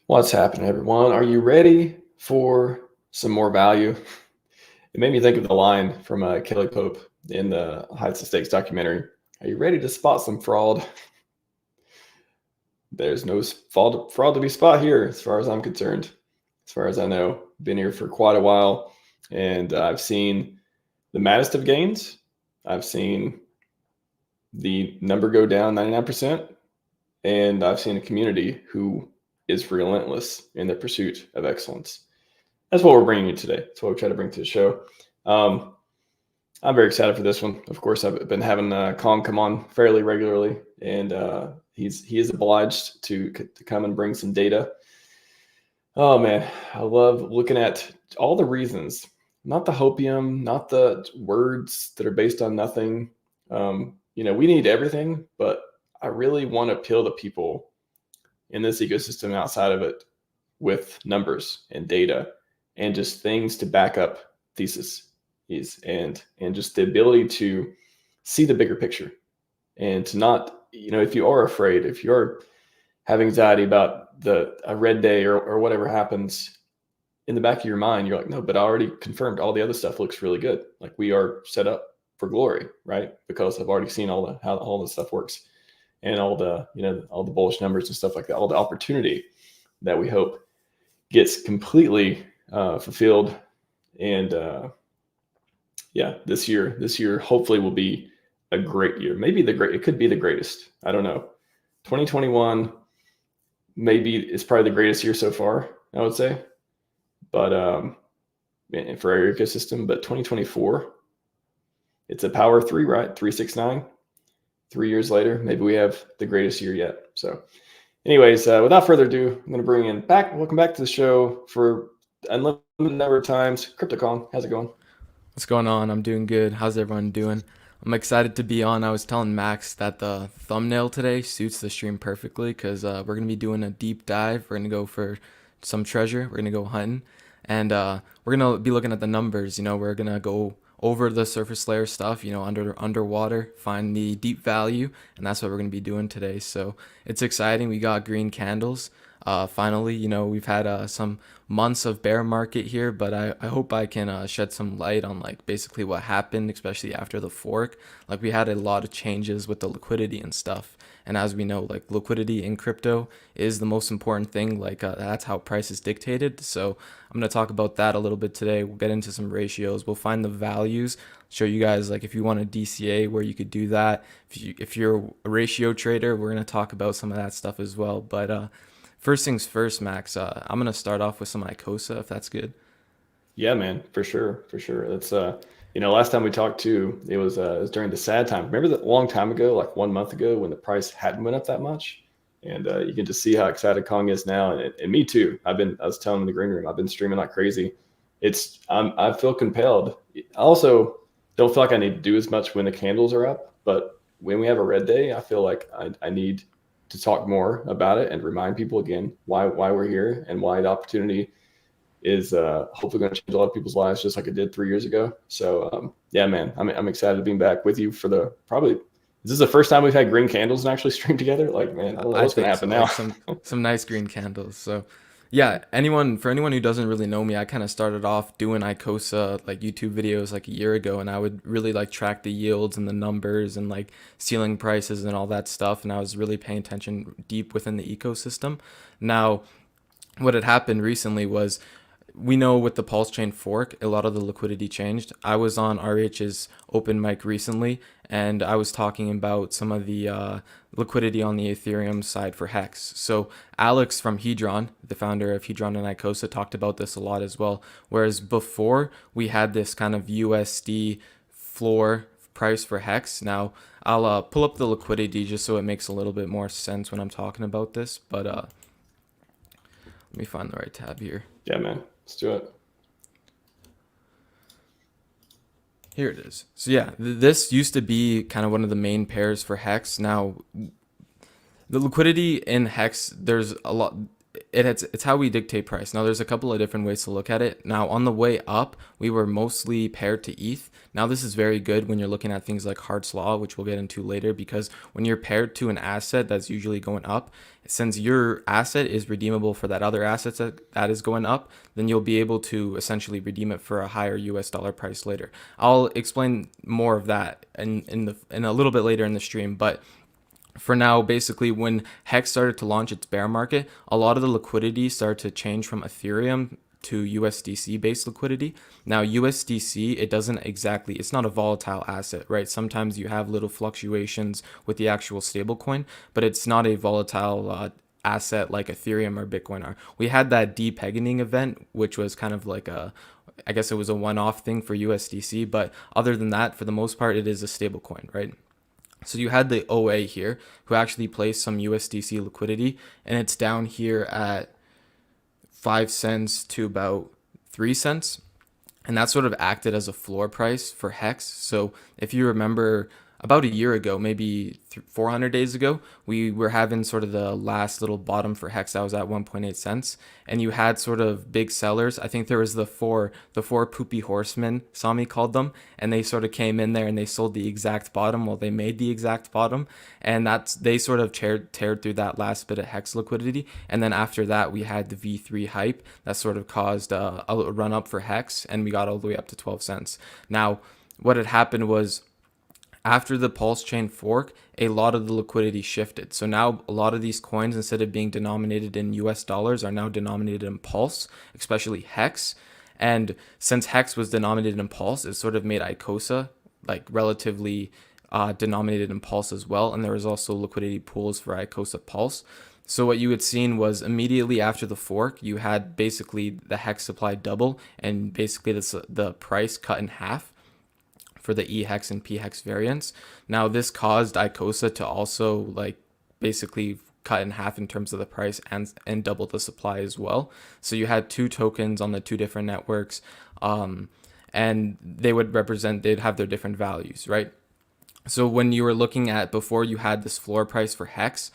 What's happening, everyone? Are you ready for some more value? It made me think of the line from Kelly Pope in the Heights of Stakes documentary. Are you ready to spot some fraud? There's no fraud to be spot here, as far as I'm concerned. As far as I know, been here for quite a while, and I've seen the maddest of gains. I've seen the number go down 99%, and I've seen a community who is relentless in the pursuit of excellence. That's what we're bringing you today. That's what we try to bring to the show. I'm very excited for this one. Of course, I've been having Kong come on fairly regularly, and he is obliged to come and bring some data. Oh man, I love looking at all the reasons, not the hopium, not the words that are based on nothing. We need everything, but I really want to appeal to people in this ecosystem outside of it with numbers and data and just things to back up thesis and just the ability to see the bigger picture and to not, if you are afraid, if you're having anxiety about a red day or whatever happens, in the back of your mind, you're like, no, but I already confirmed all the other stuff looks really good. Like we are set up for glory, right? Because I've already seen how all the stuff works and all the bullish numbers and stuff like that, all the opportunity that we hope gets completely fulfilled. And this year hopefully will be a great year. It could be the greatest. I don't know. 2021 maybe is probably the greatest year so far, I would say. But for our ecosystem, but 2024, it's a power 3, right? 369. 3 years later, maybe we have the greatest year yet. So anyways, without further ado, I'm going to bring in welcome back to the show for unlimited number of times. CryptoCon, how's it going? What's going on? I'm doing good. How's everyone doing? I'm excited to be on. I was telling Max that the thumbnail today suits the stream perfectly because we're going to be doing a deep dive. We're going to go for some treasure. We're going to go hunting. And we're going to be looking at the numbers. We're going to go over the surface layer stuff, underwater, find the deep value. And that's what we're going to be doing today. So it's exciting. We got green candles. Finally, we've had some months of bear market here, but I hope I can shed some light on like basically what happened, especially after the fork. Like we had a lot of changes with the liquidity and stuff. And as we know, like liquidity in crypto is the most important thing. Like that's how price is dictated. So I'm going to talk about that a little bit today. We'll get into some ratios. We'll find the values, show you guys like if you want a DCA where you could do that. If you're a ratio trader, we're going to talk about some of that stuff as well. But first things first, Max, I'm going to start off with some IOSA, if that's good. Yeah, man, for sure. That's last time we talked too, it was during the sad time. Remember that long time ago, like 1 month ago, when the price hadn't went up that much, and you can just see how excited Kong is now, and me too. I was telling him in the green room, I've been streaming like crazy. I feel compelled. I also don't feel like I need to do as much when the candles are up, but when we have a red day, I feel like I need to talk more about it and remind people again why we're here and why the opportunity is hopefully going to change a lot of people's lives, just like it did 3 years ago. So yeah, man, I'm excited to be back with you for is this the first time we've had green candles and actually stream together? Like, man, I what's going to think happen so. now? Like some nice green candles. So yeah, anyone who doesn't really know me, I kind of started off doing IOSA like YouTube videos like a year ago, and I would really like track the yields and the numbers and like ceiling prices and all that stuff, and I was really paying attention deep within the ecosystem. Now, what had happened recently was we know with the PulseChain fork, a lot of the liquidity changed. I was on RH's open mic recently, and I was talking about some of the liquidity on the Ethereum side for HEX. So Alex from Hedron, the founder of Hedron and IOSA, talked about this a lot as well. Whereas before, we had this kind of USD floor price for HEX. Now, I'll pull up the liquidity just so it makes a little bit more sense when I'm talking about this. But let me find the right tab here. Yeah, man, let's do it. Here it is. So yeah, this used to be kind of one of the main pairs for HEX. Now, the liquidity in HEX, there's a lot. it's how we dictate price. Now there's a couple of different ways to look at it. Now on the way up, we were mostly paired to ETH. Now this is very good when you're looking at things like Hart's Law, which we'll get into later, because when you're paired to an asset that's usually going up, since your asset is redeemable for that other asset that is going up, then you'll be able to essentially redeem it for a higher US dollar price later. I'll explain more of that in a little bit later in the stream, but for now, basically, when HEX started to launch its bear market, a lot of the liquidity started to change from Ethereum to USDC based liquidity. Now, USDC, it's not a volatile asset, right? Sometimes you have little fluctuations with the actual stablecoin, but it's not a volatile asset like Ethereum or Bitcoin are. We had that depegging event, which was kind of like I guess it was a one-off thing for USDC, but other than that, for the most part, it is a stablecoin, right? So you had the OA here who actually placed some USDC liquidity, and it's down here at 5 cents to about 3 cents. And that sort of acted as a floor price for HEX. So if you remember, about a year ago, maybe 400 days ago, we were having sort of the last little bottom for HEX that was at 1.8 cents. And you had sort of big sellers. I think there was the four poopy horsemen, Sami called them. And they sort of came in there and they sold the exact bottom. Well, they made the exact bottom. And they sort of teared through that last bit of HEX liquidity. And then after that, we had the V3 hype that sort of caused a run up for HEX. And we got all the way up to 12 cents. Now, what had happened was, after the PulseChain fork, a lot of the liquidity shifted. So now a lot of these coins, instead of being denominated in US dollars, are now denominated in Pulse, especially HEX. And since HEX was denominated in Pulse, it sort of made IOSA like relatively denominated in Pulse as well. And there was also liquidity pools for IOSA Pulse. So what you had seen was immediately after the fork, you had basically the HEX supply double and basically the price cut in half for the EHEX and PHEX variants. Now this caused IOSA to also like basically cut in half in terms of the price and double the supply as well. So you had two tokens on the two different networks, and they'd have their different values, right? So when you were looking at before you had this floor price for HEX,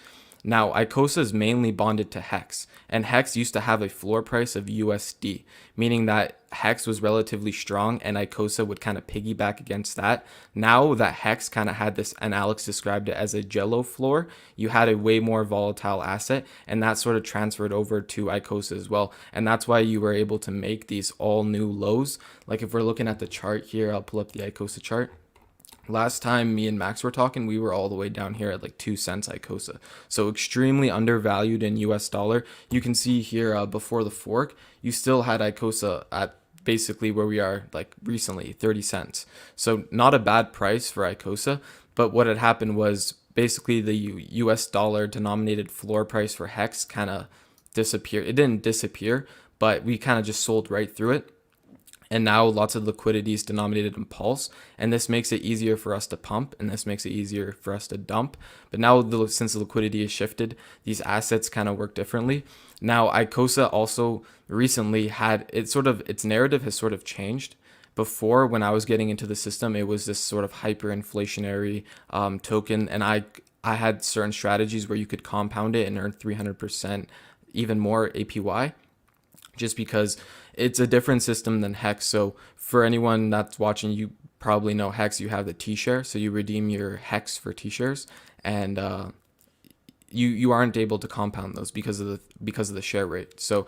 now IOSA is mainly bonded to HEX, and HEX used to have a floor price of USD, meaning that HEX was relatively strong and IOSA would kind of piggyback against that. Now that HEX kind of had this, and Alex described it as a jello floor, you had a way more volatile asset, and that sort of transferred over to IOSA as well. And that's why you were able to make these all new lows. Like if we're looking at the chart here, I'll pull up the IOSA chart. Last time me and Max were talking, we were all the way down here at like 2 cents IOSA. So extremely undervalued in US dollar. You can see here before the fork, you still had IOSA at basically where we are like recently, 30 cents. So not a bad price for IOSA, but what had happened was basically the US dollar denominated floor price for HEX kind of disappeared. It didn't disappear, but we kind of just sold right through it. And now lots of liquidity is denominated in Pulse, and this makes it easier for us to pump, and this makes it easier for us to dump. But now, since the liquidity is shifted, these assets kind of work differently. Now, IOSA also recently had its narrative has sort of changed. Before, when I was getting into the system, it was this sort of hyperinflationary token, and I had certain strategies where you could compound it and earn 300%, even more APY. Just because it's a different system than HEX. So for anyone that's watching, you probably know HEX, you have the T-share. So you redeem your HEX for T-shares, and you aren't able to compound those because of the share rate. So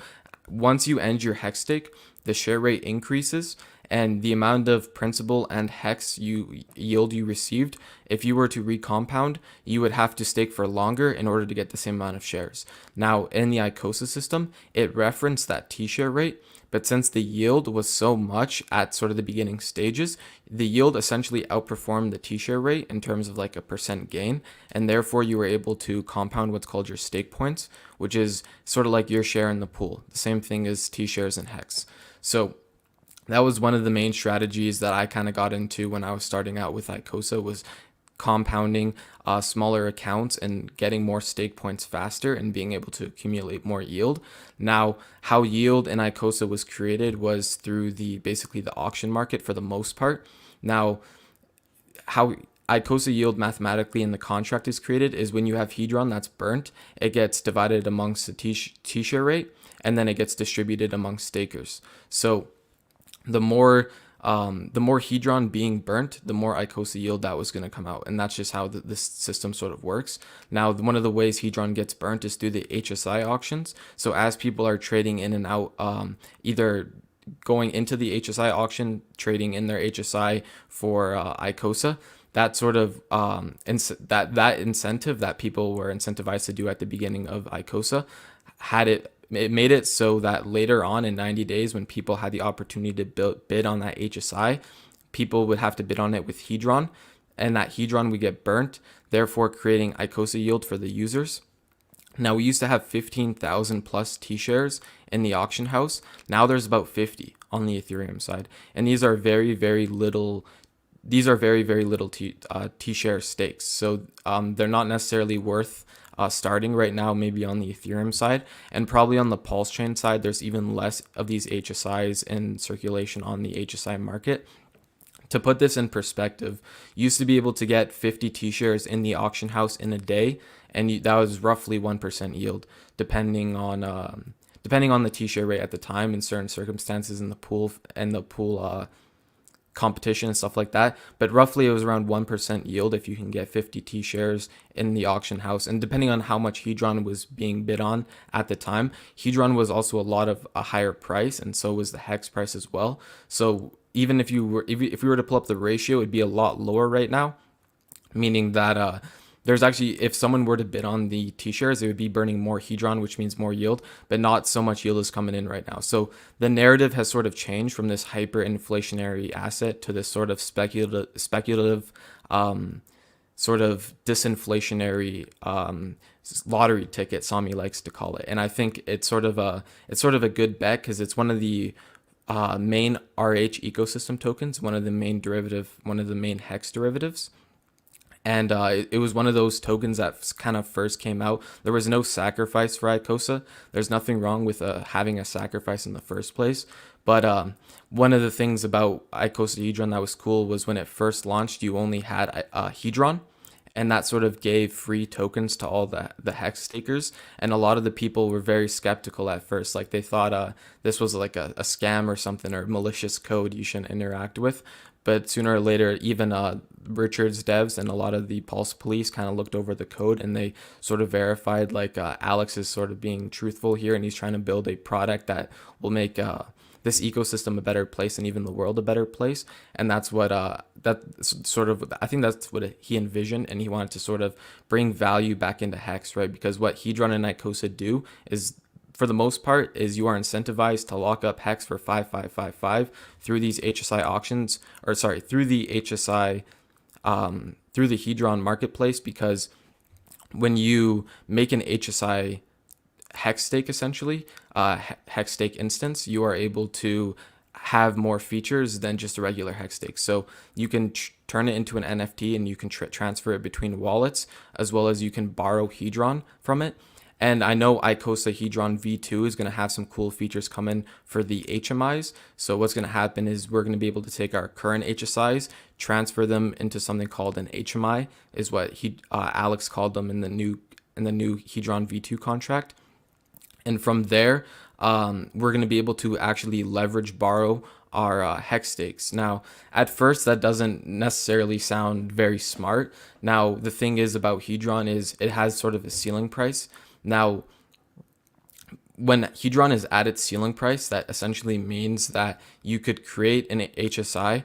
once you end your HEX stake, the share rate increases, and the amount of principal and HEX yield you received, if you were to recompound, you would have to stake for longer in order to get the same amount of shares. Now, in the IOSA system, it referenced that T-share rate, but since the yield was so much at sort of the beginning stages, the yield essentially outperformed the T-share rate in terms of like a percent gain, and therefore you were able to compound what's called your stake points, which is sort of like your share in the pool, the same thing as T-shares and HEX. So that was one of the main strategies that I kind of got into when I was starting out with IOSA, was compounding smaller accounts and getting more stake points faster and being able to accumulate more yield. Now, how yield in IOSA was created was through basically the auction market for the most part. Now, how IOSA yield mathematically in the contract is created is when you have Hedron that's burnt, it gets divided amongst the T-share rate, and then it gets distributed amongst stakers. So the more Hedron being burnt, the more IOSA yield that was going to come out. And that's just how this system sort of works. Now, one of the ways Hedron gets burnt is through the HSI auctions. So as people are trading in and out, either going into the HSI auction, trading in their HSI for IOSA, that sort of that incentive that people were incentivized to do at the beginning of IOSA it made it so that later on in 90 days, when people had the opportunity to bid on that HSI, people would have to bid on it with Hedron, and that Hedron would get burnt, therefore creating IOSA yield for the users. Now, we used to have 15,000 plus T-shares in the auction house. Now there's about 50 on the Ethereum side, and these are very, very little T-share stakes. So they're not necessarily worth starting right now, maybe on the Ethereum side, and probably on the PulseChain side, there's even less of these HSIs in circulation on the HSI market. To put this in perspective, you used to be able to get 50 T-shares in the auction house in a day, and that was roughly 1% yield, depending on the T-share rate at the time in certain circumstances in the pool competition and stuff like that, but roughly it was around 1% yield if you can get 50 T-shares in the auction house. And depending on how much Hedron was being bid on at the time, Hedron was also a higher price, and so was the HEX price as well. So even if you were to pull up the ratio, it'd be a lot lower right now, meaning that there's actually, if someone were to bid on the T-shares, it would be burning more Hedron, which means more yield, but not so much yield is coming in right now. So the narrative has sort of changed from this hyperinflationary asset to this sort of speculative sort of disinflationary lottery ticket, Sami likes to call it. And I think it's sort of a good bet because it's one of the main RH ecosystem tokens, one of the main HEX derivatives. And it was one of those tokens that kind of first came out. There was no sacrifice for IOSA. There's nothing wrong with having a sacrifice in the first place. But one of the things about IOSA Hedron that was cool was when it first launched, you only had Hedron. And that sort of gave free tokens to all the HEX stakers. And a lot of the people were very skeptical at first. Like they thought this was like a scam or something, or malicious code you shouldn't interact with. But sooner or later, even Richard's devs and a lot of the Pulse police kind of looked over the code and they sort of verified like Alex is sort of being truthful here and he's trying to build a product that will make this ecosystem a better place and even the world a better place. And that's what I think that's what he envisioned, and he wanted to sort of bring value back into HEX, right? Because what Hedron and IOSA do is, for the most part, is you are incentivized to lock up HEX for 5555 through these HSI auctions, through the Hedron marketplace, because when you make an HSI HEX stake, essentially, HEX stake instance, you are able to have more features than just a regular HEX stake. So you can turn it into an NFT and you can transfer it between wallets, as well as you can borrow Hedron from it. And I know IOSA Hedron V2 is going to have some cool features come in for the HMIs. So what's going to happen is we're going to be able to take our current HSIs, transfer them into something called an HMI, is what Alex called them in the new Hedron V2 contract. And from there, we're going to be able to actually borrow our HEX stakes. Now, at first, that doesn't necessarily sound very smart. Now, the thing is about Hedron is it has sort of a ceiling price. Now, when Hedron is at its ceiling price, that essentially means that you could create an HSI,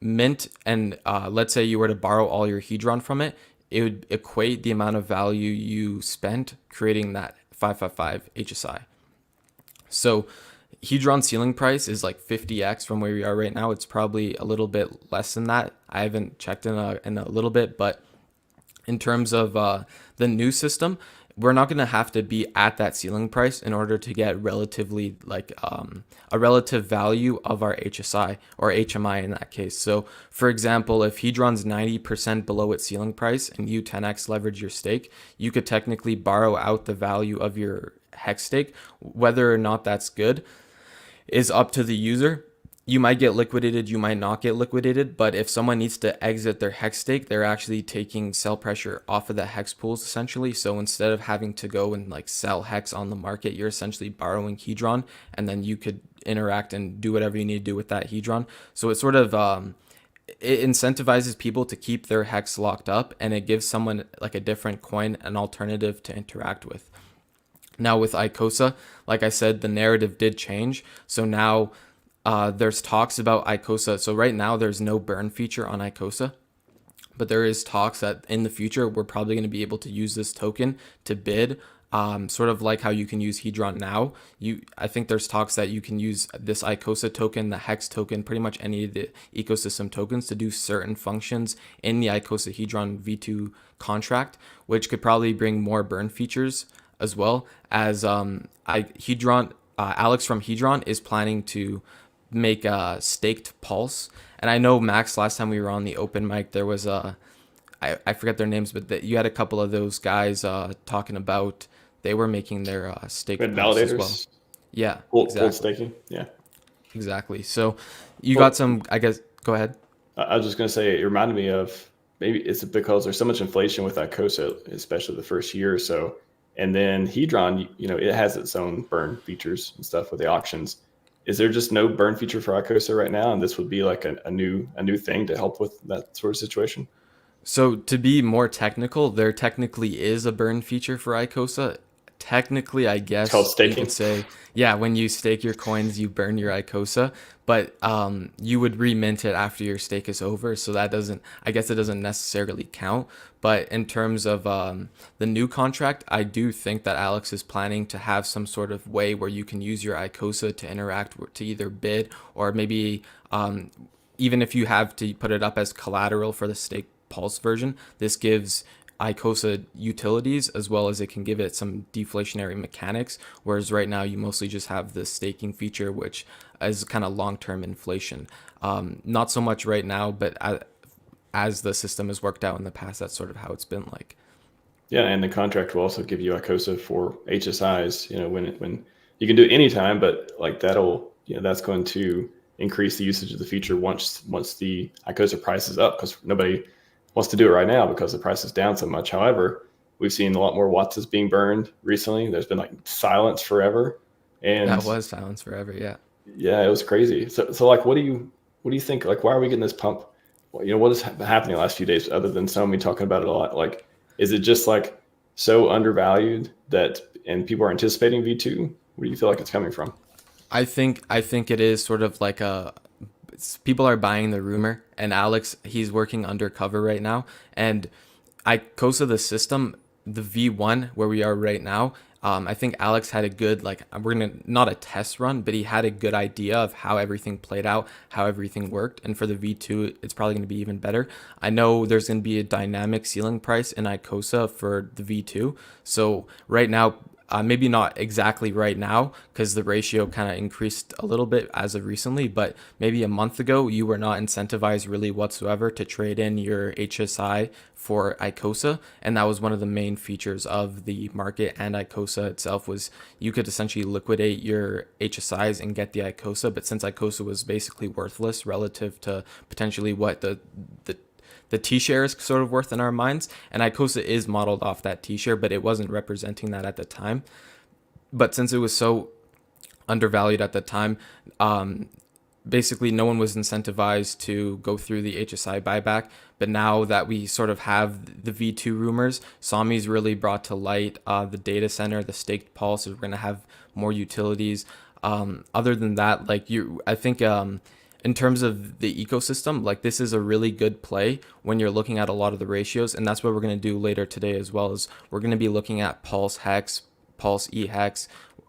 mint, and let's say you were to borrow all your Hedron from it, it would equate the amount of value you spent creating that 555 HSI. So Hedron ceiling price is like 50x from where we are right now. It's probably a little bit less than that. I haven't checked in a little bit, but in terms of the new system, we're not going to have to be at that ceiling price in order to get relatively like a relative value of our HSI or HMI in that case. So for example, if Hedron's 90% below its ceiling price and you 10x leverage your stake, you could technically borrow out the value of your HEX stake. Whether or not that's good is up to the user. you might get liquidated, you might not get liquidated, but if someone needs to exit their hex stake, they're actually taking sell pressure off of the hex pools essentially. So instead of having to go and like sell hex on the market, you're essentially borrowing Hedron, and then you could interact and do whatever you need to do with that Hedron. So it sort of it incentivizes people to keep their hex locked up, and it gives someone like a different coin, an alternative to interact with. Now with IOSA, like I said, the narrative did change. So now there's talks about IOSA. So right now there's no burn feature on IOSA, but there is talks that in the future we're probably going to be able to use this token to bid, sort of like how you can use Hedron now. I think there's talks that you can use this IOSA token, the HEX token, pretty much any of the ecosystem tokens to do certain functions in the IOSA Hedron V2 contract, which could probably bring more burn features as well as Alex from Hedron is planning to make a staked pulse. And I know Max, last time we were on the open mic, there was I forget their names, but you had a couple of those guys talking about they were making their staked With pulse as well. validators, Yeah, full exactly, staking. Yeah. exactly. So you got Well, some, I guess. Go ahead. I was just going to say, it reminded me of, maybe it's because there's so much inflation with IOSA, especially the first year or so. And then Hedron, it has its own burn features and stuff with the auctions. Is there just no burn feature for IOSA right now? And this would be like a new thing to help with that sort of situation? So to be more technical, there technically is a burn feature for IOSA. Technically, I It's called guess you could staking. say, yeah, when you stake your coins, you burn your IOSA, but you would remint it after your stake is over. So that doesn't, I guess it doesn't necessarily count. But in terms of the new contract, I do think that Alex is planning to have some sort of way where you can use your IOSA to interact to either bid or maybe even if you have to put it up as collateral for the stake Pulse version, this gives IOSA utilities as well as it can give it some deflationary mechanics, whereas right now you mostly just have the staking feature, which is kind of long-term inflation. Not so much right now, but as the system has worked out in the past, that's sort of how it's been like. Yeah, and the contract will also give you IOSA for HSIs, when you can do it anytime, but like that's going to increase the usage of the feature once the IOSA price is up, because nobody wants to do it right now because the price is down so much. However, we've seen a lot more watts being burned recently. There's been like silence forever. That And was silence forever, yeah. yeah, it was crazy. So like, what do you think? Like, why are we getting this pump? Well, what has been happening the last few days other than Somi talking about it a lot? Like, is it just like so undervalued and people are anticipating V2? Where do you feel like it's coming from? I think it is sort of like people are buying the rumor, and Alex, he's working undercover right now, and IOSA the system, the V1 where we are right now. I think Alex had a good, like, we're gonna, not a test run, but he had a good idea of how everything played out, how everything worked, and for the V2 it's probably going to be even better. I know there's going to be a dynamic ceiling price in IOSA for the V2, so right now, maybe not exactly right now because the ratio kind of increased a little bit as of recently, but maybe a month ago you were not incentivized really whatsoever to trade in your HSI for IOSA, and that was one of the main features of the market and IOSA itself was you could essentially liquidate your HSIs and get the IOSA, but since IOSA was basically worthless relative to potentially what the T-share is sort of worth in our minds, and IOSA is modeled off that T-share, but it wasn't representing that at the time. But since it was so undervalued at the time, basically no one was incentivized to go through the HSI buyback. But now that we sort of have the V2 rumors, Sami's really brought to light the data center, the staked pulse. We're going to have more utilities. Other than that, I think in terms of the ecosystem, like this is a really good play when you're looking at a lot of the ratios, and that's what we're going to do later today as well. As we're going to be looking at Pulse Hex, Pulse EHEX.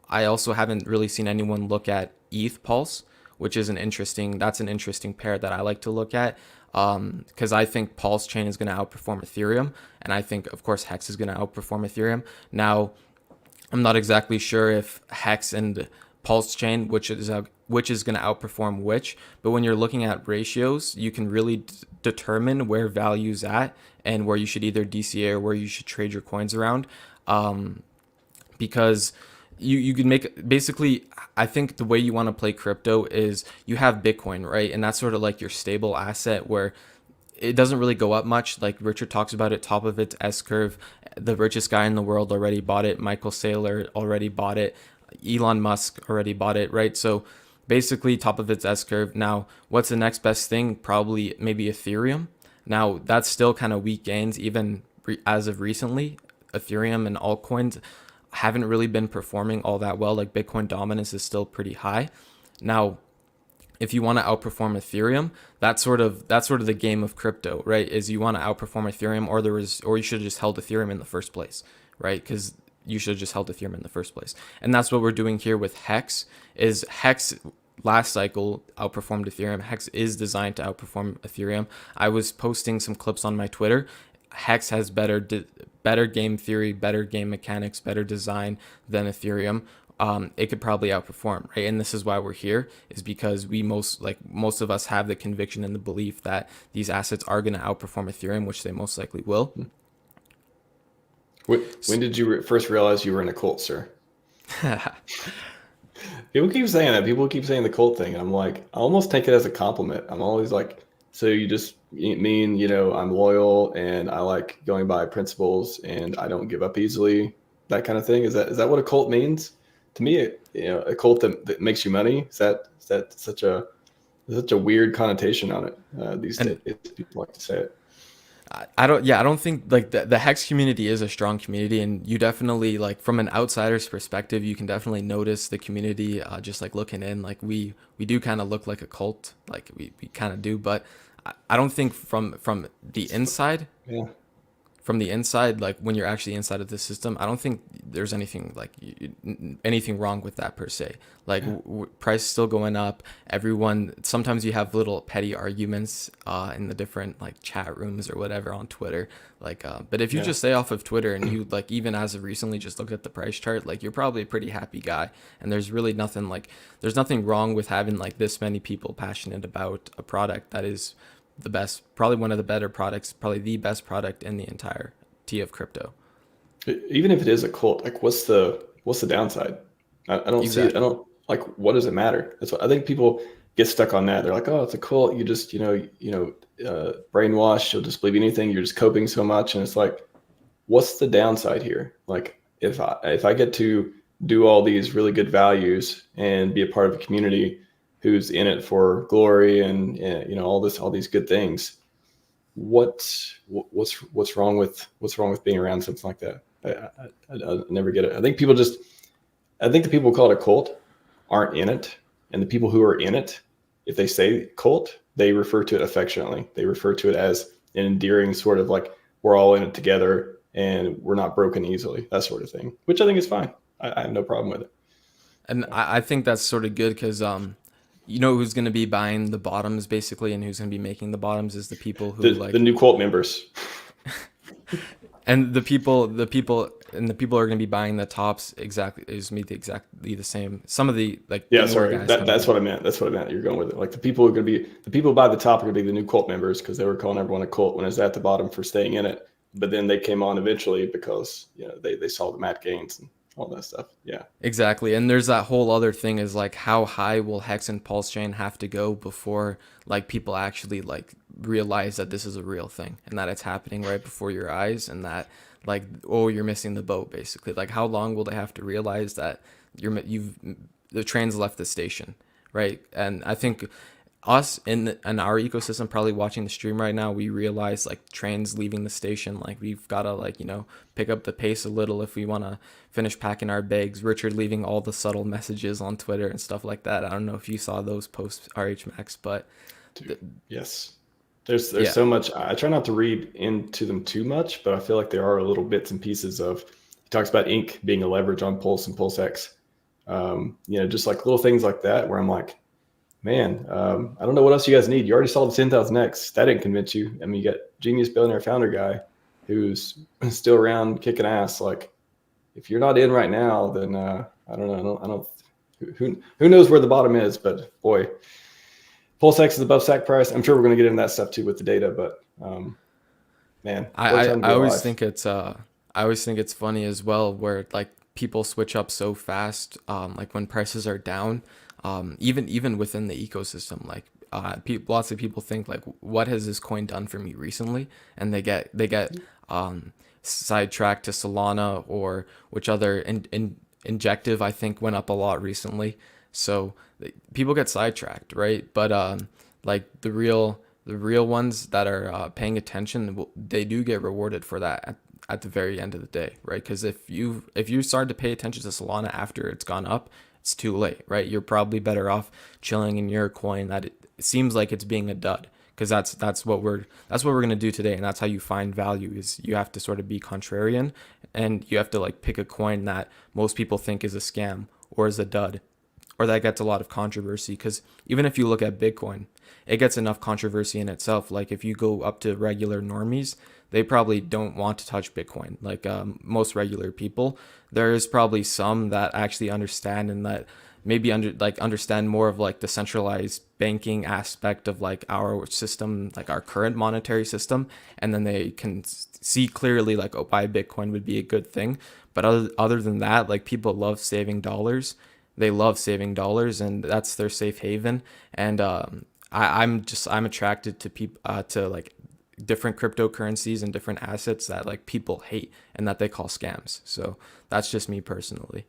I also haven't really seen anyone look at ETH Pulse, which is that's an interesting pair that I like to look at, because I think PulseChain is going to outperform Ethereum, and I think of course Hex is going to outperform Ethereum. Now, I'm not exactly sure if Hex and PulseChain, which is going to outperform which, but when you're looking at ratios, you can really determine where value's at and where you should either DCA or where you should trade your coins around, because you can make basically. I think the way you want to play crypto is you have Bitcoin, right? And that's sort of like your stable asset where it doesn't really go up much. Like Richard talks about it, top of its S curve. The richest guy in the world already bought it. Michael Saylor already bought it. Elon Musk already bought it, right? So basically, top of its S curve. Now, what's the next best thing? Probably maybe Ethereum. Now, that's still kind of weak gains, even as of recently. Ethereum and altcoins haven't really been performing all that well. Like Bitcoin dominance is still pretty high. Now, if you want to outperform Ethereum, that's sort of the game of crypto, right? Is you want to outperform Ethereum, or you should have just held Ethereum in the first place, right? Because you should have just held Ethereum in the first place, and that's what we're doing here with HEX. Is HEX last cycle outperformed Ethereum? HEX is designed to outperform Ethereum. I was posting some clips on my Twitter. HEX has better game theory, better game mechanics, better design than Ethereum. It could probably outperform, right? And this is why we're here, is because most of us have the conviction and the belief that these assets are going to outperform Ethereum, which they most likely will. When did you first realize you were in a cult, sir? People keep saying that. People keep saying the cult thing. And I'm like, I almost take it as a compliment. I'm always like, so you just mean, I'm loyal and I like going by principles and I don't give up easily, that kind of thing. Is that what a cult means? To me, a cult that makes you money, is that such a weird connotation on it these days? People like to say it. I don't think like the Hex community is a strong community, and you definitely, like, from an outsider's perspective, you can definitely notice the community, just like looking in, like we do kind of look like a cult, like we kind of do, but I don't think from the inside, Yeah. from the inside, like when you're actually inside of the system, I don't think there's anything like anything wrong with that per se. Like price is still going up. Everyone, sometimes you have little petty arguments in the different like chat rooms or whatever on Twitter. Like, but if you just stay off of Twitter and you like even as of recently just looked at the price chart, like you're probably a pretty happy guy. And there's really nothing there's nothing wrong with having like this many people passionate about a product that is the best, probably one of the better products, probably the best product in the entire of crypto. Even if it is a cult, like what's the downside? I don't see it. I don't like, what does it matter? That's what I think people get stuck on that. They're like, oh, it's a cult. You just, brainwashed. You'll just believe anything. You're just coping so much. And it's like, what's the downside here? Like if I get to do all these really good values and be a part of a community who's in it for glory and all these good things, what's wrong with being around something like that? I never get it. I think the people who call it a cult aren't in it, and the people who are in it, if they say cult, they refer to it affectionately. They refer to it as an endearing sort of like, we're all in it together and we're not broken easily, that sort of thing, which I think is fine. I have no problem with it. And I think that's sort of good because who's going to be buying the bottoms basically, and who's going to be making the bottoms is the people who the new cult members. And the people are going to be buying the tops exactly the same. Some of the sorry, that's what I meant. That's what I meant. You're going with it. Like the people who buy the top are going to be the new cult members because they were calling everyone a cult when it was at the bottom for staying in it. But then they came on eventually because they saw the mad gains and all that stuff. Yeah, exactly. And there's that whole other thing is like, how high will Hex and PulseChain have to go before like people actually like realize that this is a real thing and that it's happening right before your eyes, and that like, oh, you're missing the boat basically. Like how long will they have to realize that the train's left the station, right? And I think us in our ecosystem probably watching the stream right now, we realize like trains leaving the station, like we've got to pick up the pace a little if we want to finish packing our bags. Richard leaving all the subtle messages on Twitter and stuff like that. I don't know if you saw those posts, RHMax, but yes, there's so much. I try not to read into them too much, but I feel like there are little bits and pieces of, he talks about ink being a leverage on Pulse and PulseX. Just like little things like that where I'm like, man, I don't know what else you guys need. You already saw the 10,000X. That didn't convince you. I mean, you got genius billionaire founder guy who's still around kicking ass. Like, if you're not in right now, then I don't know. Who knows where the bottom is? But boy, PulseX is above sack price. I'm sure we're going to get into that stuff too with the data. But man, I always think it's funny as well, where like people switch up so fast, like when prices are down, even within the ecosystem, like lots of people think like, what has this coin done for me recently? And they get sidetracked to Solana, or which other injective I think went up a lot recently. So people get sidetracked, right? But like the real ones that are paying attention, they do get rewarded for that at the very end of the day, right? Because if you start to pay attention to Solana after it's gone up, it's too late, right? You're probably better off chilling in your coin that it seems like it's being a dud, because that's what we're gonna do today, and that's how you find value. Is you have to sort of be contrarian, and you have to like pick a coin that most people think is a scam or is a dud, or that gets a lot of controversy. Because even if you look at Bitcoin, it gets enough controversy in itself. Like if you go up to regular normies, they probably don't want to touch Bitcoin. Like most regular people, there is probably some that actually understand, and that maybe understand more of like the centralized banking aspect of like our system, like our current monetary system, and then they can see clearly like, oh, buy Bitcoin would be a good thing. But other than that, like people love saving dollars. They love saving dollars, and that's their safe haven. And I'm attracted to people to like different cryptocurrencies and different assets that like people hate and that they call scams. So that's just me personally.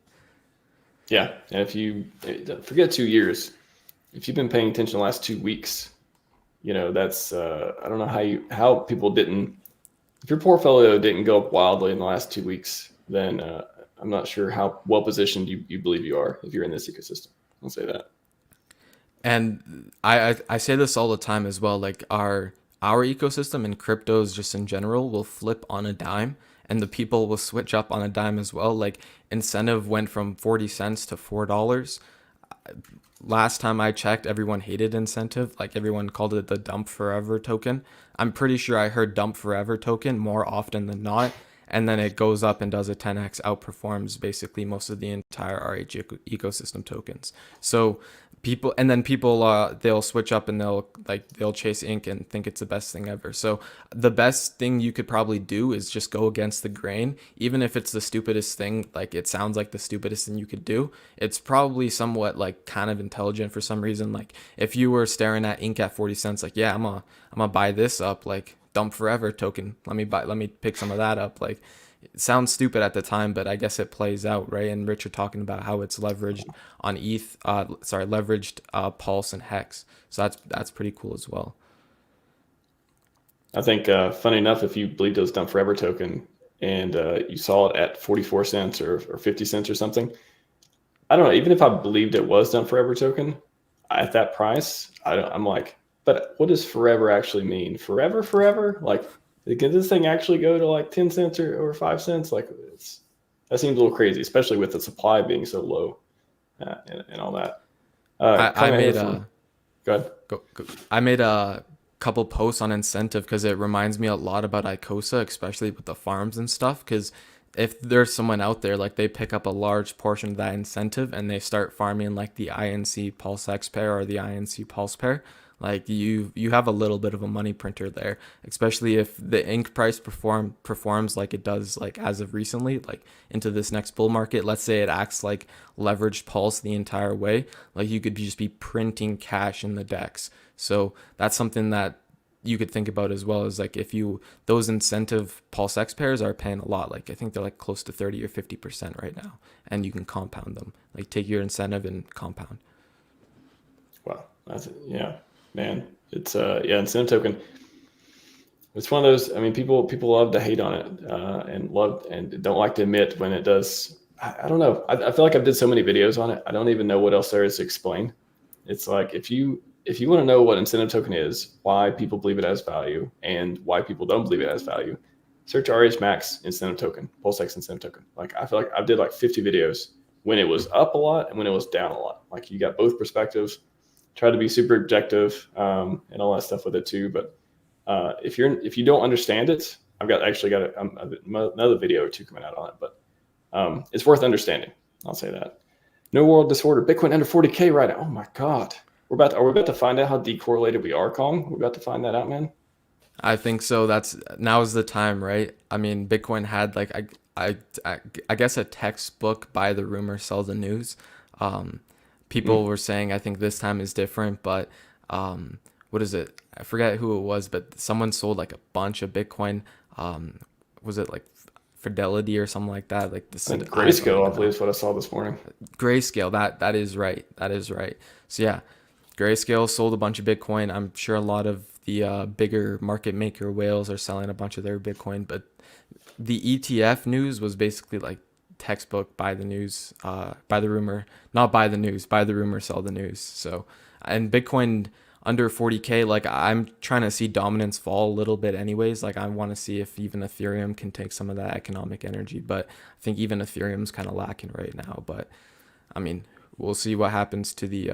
Yeah, and if you forget 2 years, if you've been paying attention the last 2 weeks, that's I don't know how people didn't. If your portfolio didn't go up wildly in the last 2 weeks, then I'm not sure how well positioned you believe you are if you're in this ecosystem. I'll say that. And I say this all the time as well. Like our ecosystem and cryptos just in general will flip on a dime, and the people will switch up on a dime as well. Like incentive went from 40 cents to $4. Last time I checked, everyone hated incentive. Like everyone called it the dump forever token. I'm pretty sure I heard dump forever token more often than not. And then it goes up and does a 10x, outperforms basically most of the entire ecosystem tokens. So people they'll switch up, and they'll chase ink and think it's the best thing ever. So the best thing you could probably do is just go against the grain, even if it's the stupidest thing. Like it sounds like the stupidest thing you could do, it's probably somewhat like kind of intelligent for some reason. Like if you were staring at ink at 40 cents, like, yeah, I'm gonna buy this up, like dump forever token, let me pick some of that up. Like it sounds stupid at the time, but I guess it plays out, right? And Richard talking about how it's leveraged on leveraged Pulse and Hex. So that's pretty cool as well. I think funny enough, if you believe those dump forever token and you saw it at 44 cents or 50 cents or something, I don't know. Even if I believed it was dump forever token at that price, I'm like, but what does forever actually mean? Forever? Like, can this thing actually go to like 10 cents or 5 cents? Like, that seems a little crazy, especially with the supply being so low and all that. I made Go ahead. I made a couple posts on incentive because it reminds me a lot about IOSA, especially with the farms and stuff. Because if there's someone out there, like they pick up a large portion of that incentive and they start farming like the INC PulseX pair or the INC Pulse pair, like you have a little bit of a money printer there, especially if the ink price performs like it does, like as of recently, like into this next bull market. Let's say it acts like leveraged Pulse the entire way, like you could just be printing cash in the DEX. So that's something that you could think about as well, as like if those incentive PulseX pairs are paying a lot. Like I think they're like close to 30 or 50% right now, and you can compound them. Like take your incentive and compound. Wow, yeah. Man, it's incentive token. It's one of those. I mean, people love to hate on it and don't like to admit when it does. I don't know. I feel like I've did so many videos on it. I don't even know what else there is to explain. It's like if you want to know what incentive token is, why people believe it has value, and why people don't believe it has value, search RHMax incentive token, PulseX incentive token. Like I feel like I did like 50 videos when it was up a lot and when it was down a lot. Like you got both perspectives. Try to be super objective and all that stuff with it too. But if you don't understand it, I've got another video or two coming out on it. But it's worth understanding. I'll say that. No world disorder. Bitcoin under 40K right now. Oh my God. Are we about to find out how decorrelated we are, Kong? We're about to find that out, man. I think so. Now's the time, right? I mean, Bitcoin had like I, I, I guess a textbook buy the rumor, sell the news. Um, People were saying I think this time is different, but um, what is it? I forget who it was, but someone sold like a bunch of Bitcoin. Um, was it like Fidelity or something like that? Like this, And I don't Grayscale, I even believe, know. is what I saw this morning. Grayscale. That is right. That is right. So yeah, Grayscale sold a bunch of Bitcoin. I'm sure a lot of the bigger market maker whales are selling a bunch of their Bitcoin, but the ETF news was basically like textbook buy the news, buy the rumor, not buy the news, buy the rumor, sell the news. So, and Bitcoin under 40K, like I'm trying to see dominance fall a little bit anyways. Like I want to see if even Ethereum can take some of that economic energy, but I think even Ethereum's kind of lacking right now. But I mean, we'll see what happens to the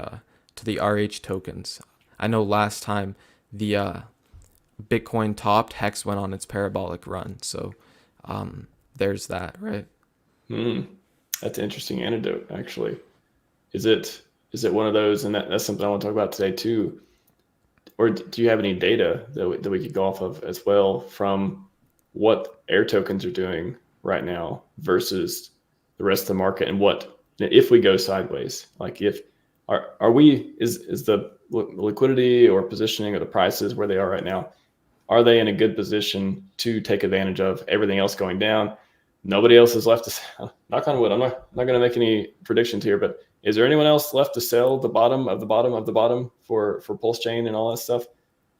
RH tokens. I know last time the Bitcoin topped, Hex went on its parabolic run. So there's that, right? Hmm. That's an interesting anecdote, actually. Is it one of those, and that's something I want to talk about today too, or do you have any data that we could go off of as well from what air tokens are doing right now versus the rest of the market, and what if we go sideways? Like if are we is the liquidity or positioning or the prices where they are right now, are they in a good position to take advantage of everything else going down? Nobody else is left to sell. Knock on wood. I'm not going to make any predictions here, but is there anyone else left to sell the bottom of the bottom of the bottom for PulseChain and all that stuff?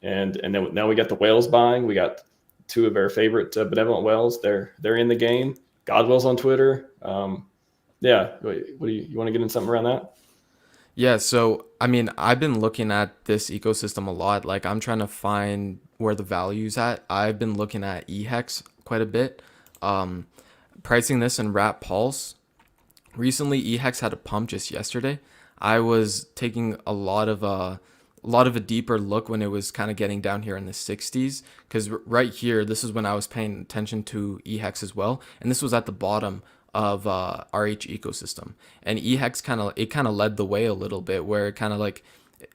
And then now we got the whales buying. We got two of our favorite benevolent whales. They're in the game. Godwell's on Twitter. Yeah. What do you want to get in something around that? Yeah, so I mean, I've been looking at this ecosystem a lot. Like I'm trying to find where the value's at. I've been looking at EHEX quite a bit. Um, Pricing this in Wrap Pulse. Recently, EHEX had a pump just yesterday. I was taking a lot of a deeper look when it was kind of getting down here in the 60s, because right here, this is when I was paying attention to EHEX as well, and this was at the bottom of RH ecosystem, and EHEX kind of led the way a little bit, where it kind of like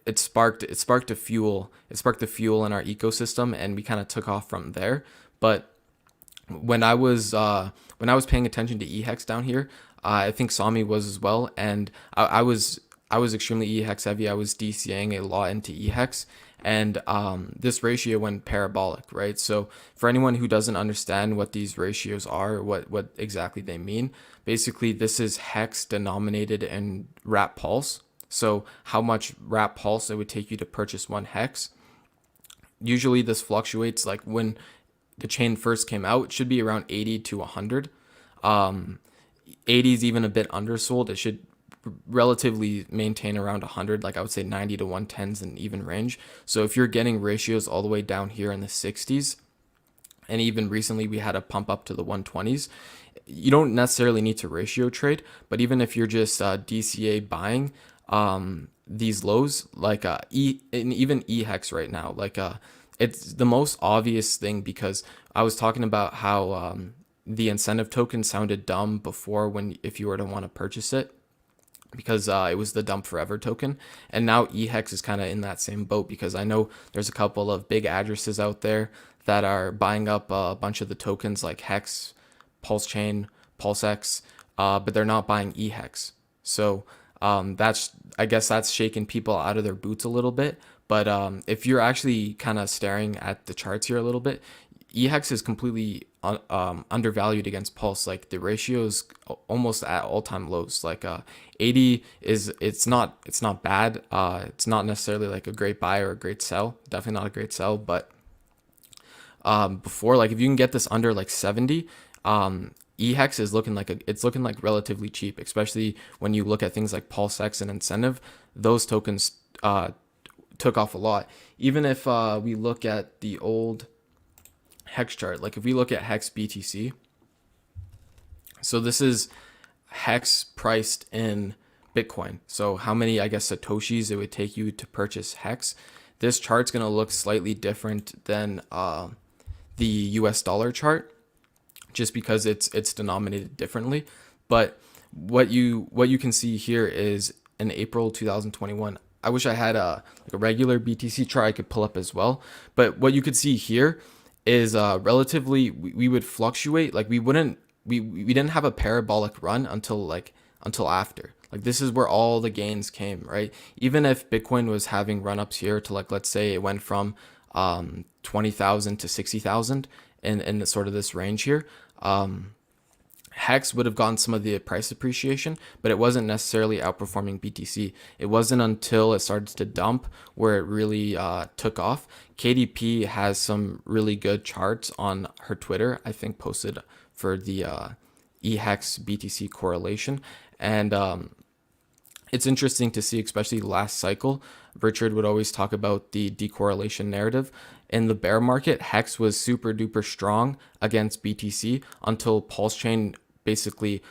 it sparked a fuel, it sparked the fuel in our ecosystem, and we kind of took off from there. But when I was paying attention to EHEX down here, I think Sami was as well, and I was extremely EHEX heavy. I was DCAing a lot into EHEX, and this ratio went parabolic, right? So for anyone who doesn't understand what these ratios are, what exactly they mean, basically this is hex denominated in Wrap Pulse. So how much Wrap Pulse it would take you to purchase one hex. Usually this fluctuates, like when the chain first came out, it should be around 80 to 100. 80 is even a bit undersold. It should relatively maintain around 100, like I would say 90 to 110 is an even range. So if you're getting ratios all the way down here in the 60s, and even recently we had a pump up to the 120s, you don't necessarily need to ratio trade, but even if you're just DCA buying these lows, like and even EHEX right now, like it's the most obvious thing, because I was talking about how the incentive token sounded dumb before, when if you were to want to purchase it, because it was the dump forever token, and now EHEX is kind of in that same boat, because I know there's a couple of big addresses out there that are buying up a bunch of the tokens like HEX, PulseChain, PulseX, but they're not buying EHEX. So that's, I guess that's shaking people out of their boots a little bit. But if you're actually kind of staring at the charts here a little bit, EHEX is completely undervalued against Pulse. Like the ratio is almost at all-time lows. Like 80 is, it's not bad. It's not necessarily like a great buy or a great sell. Definitely not a great sell. But before, like if you can get this under like 70, EHEX is looking like it's looking like relatively cheap, especially when you look at things like PulseX and Incentive. Those tokens took off a lot. Even if we look at the old HEX chart, like if we look at HEX BTC, so this is HEX priced in Bitcoin. So how many, I guess, Satoshis it would take you to purchase HEX. This chart's going to look slightly different than the US dollar chart, just because it's denominated differently. But what you can see here is in April 2021. I wish I had like a regular BTC chart I could pull up as well. But what you could see here is relatively, we would fluctuate. Like we wouldn't we didn't have a parabolic run until after. Like this is where all the gains came, right? Even if Bitcoin was having run ups here to like, let's say it went from 20,000 to 60,000 in the, sort of this range here. HEX would have gotten some of the price appreciation, but it wasn't necessarily outperforming BTC. It wasn't until it started to dump where it really took off. KDP has some really good charts on her Twitter, I think posted for the EHEX BTC correlation. And it's interesting to see, especially last cycle. Richard would always talk about the decorrelation narrative. In the bear market, HEX was super duper strong against BTC until PulseChain basically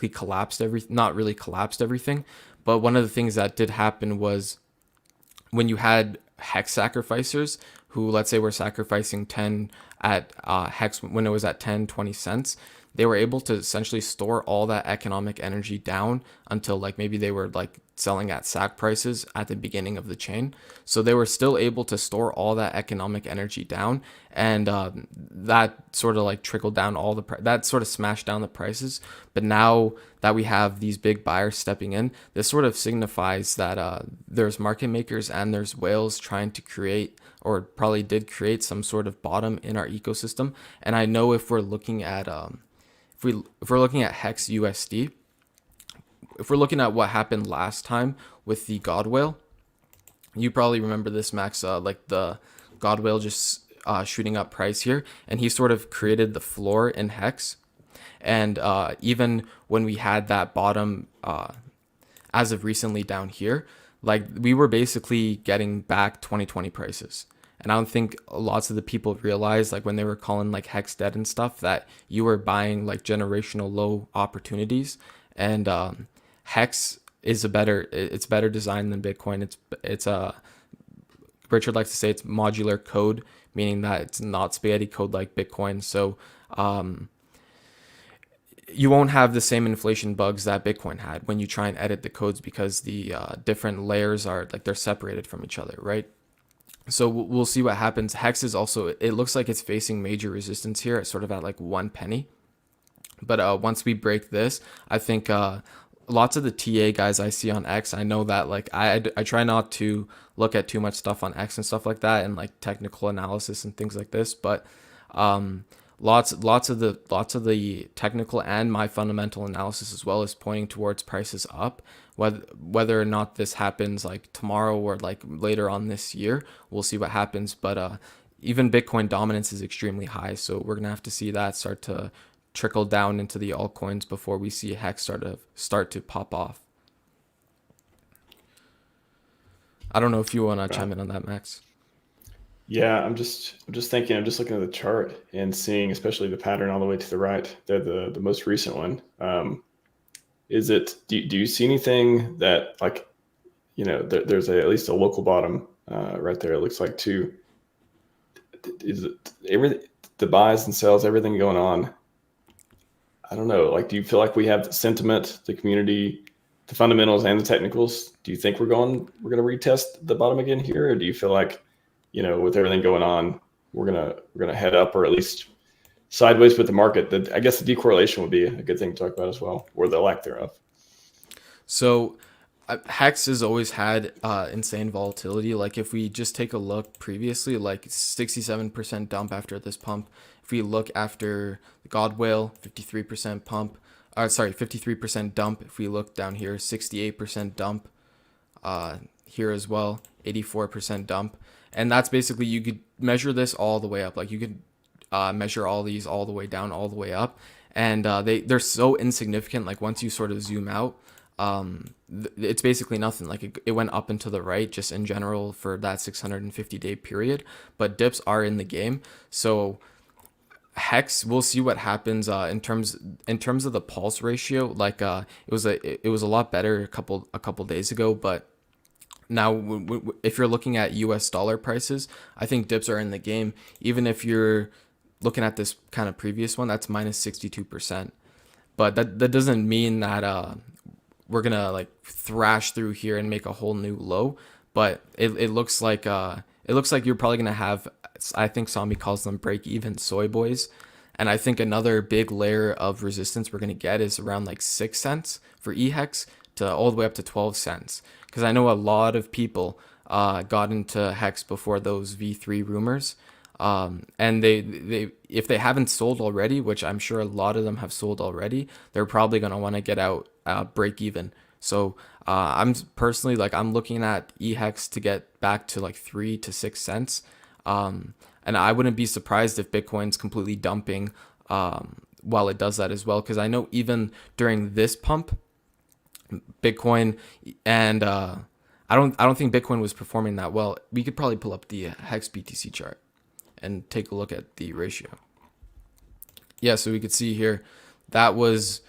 collapsed everything, not really collapsed everything. But one of the things that did happen was when you had HEX sacrificers who, let's say, were sacrificing 10 at HEX when it was at 10, 20 cents, they were able to essentially store all that economic energy down until like maybe they were like selling at sack prices at the beginning of the chain. So they were still able to store all that economic energy down, and that sort of like trickled down all that sort of smashed down the prices. But now that we have these big buyers stepping in, this sort of signifies that there's market makers and there's whales trying to create, or probably did create, some sort of bottom in our ecosystem. And I know if we're looking at if we're looking at HEX USD, if we're looking at what happened last time with the God Whale, you probably remember this, Max, like the God Whale just shooting up price here, and he sort of created the floor in HEX. And even when we had that bottom as of recently down here, like we were basically getting back 2020 prices. And I don't think lots of the people realized, like when they were calling like HEX dead and stuff, that you were buying like generational low opportunities. And HEX is it's better designed than Bitcoin. It's Richard likes to say it's modular code, meaning that it's not spaghetti code like Bitcoin. So you won't have the same inflation bugs that Bitcoin had when you try and edit the codes, because the different layers are like they're separated from each other, right? So we'll see what happens. HEX is also, it looks like it's facing major resistance here at sort of at like 1 penny. But once we break this, I think lots of the TA guys I see on X, I know that like I try not to look at too much stuff on X and stuff like that, and like technical analysis and things like this. But lots of the technical and my fundamental analysis as well is pointing towards prices up. Whether or not this happens like tomorrow or like later on this year, we'll see what happens. But even Bitcoin dominance is extremely high, so we're gonna have to see that start to trickle down into the altcoins before we see HEX start to pop off. I don't know if you want to chime in on that, Max. Yeah, I'm just thinking. I'm just looking at the chart and seeing, especially the pattern all the way to the right. They're the most recent one. Is it? Do you see anything that like, there's at least a local bottom right there? It looks like too. Is it everything? The buys and sells, everything going on? I don't know. Like, do you feel like we have the sentiment, the community, the fundamentals, and the technicals? Do you think we're going to retest the bottom again here, or do you feel like, with everything going on, we're gonna head up, or at least sideways with the market? I guess the decorrelation would be a good thing to talk about as well, or the lack thereof. So HEX has always had insane volatility. Like if we just take a look previously, like 67% dump after this pump. If we look after the God Whale, 53% pump. 53% dump. If we look down here, 68% dump. Here as well, 84% dump. And that's basically, you could measure this all the way up. Like you could measure all these all the way down, all the way up. And they're so insignificant. Like once you sort of zoom out, it's basically nothing. Like it went up and to the right just in general for that 650-day period. But dips are in the game. So HEX, we'll see what happens in terms of the pulse ratio. Like it was a lot better a couple days ago, but now, if you're looking at US dollar prices, I think dips are in the game. Even if you're looking at this kind of previous one, that's minus 62%. But that doesn't mean that we're gonna like thrash through here and make a whole new low. But it looks like you're probably gonna have, I think Sami calls them break even soy boys. And I think another big layer of resistance we're going to get is around like 6 cents for EHEX to all the way up to 12 cents. Because I know a lot of people got into HEX before those V3 rumors. And they if they haven't sold already, which I'm sure a lot of them have sold already, they're probably going to want to get out break even. So I'm personally like I'm looking at EHEX to get back to like 3 to 6 cents. And I wouldn't be surprised if Bitcoin's completely dumping while it does that as well. Because I know even during this pump, Bitcoin and I don't think Bitcoin was performing that well. We could probably pull up the Hex BTC chart and take a look at the ratio. Yeah, so we could see here that was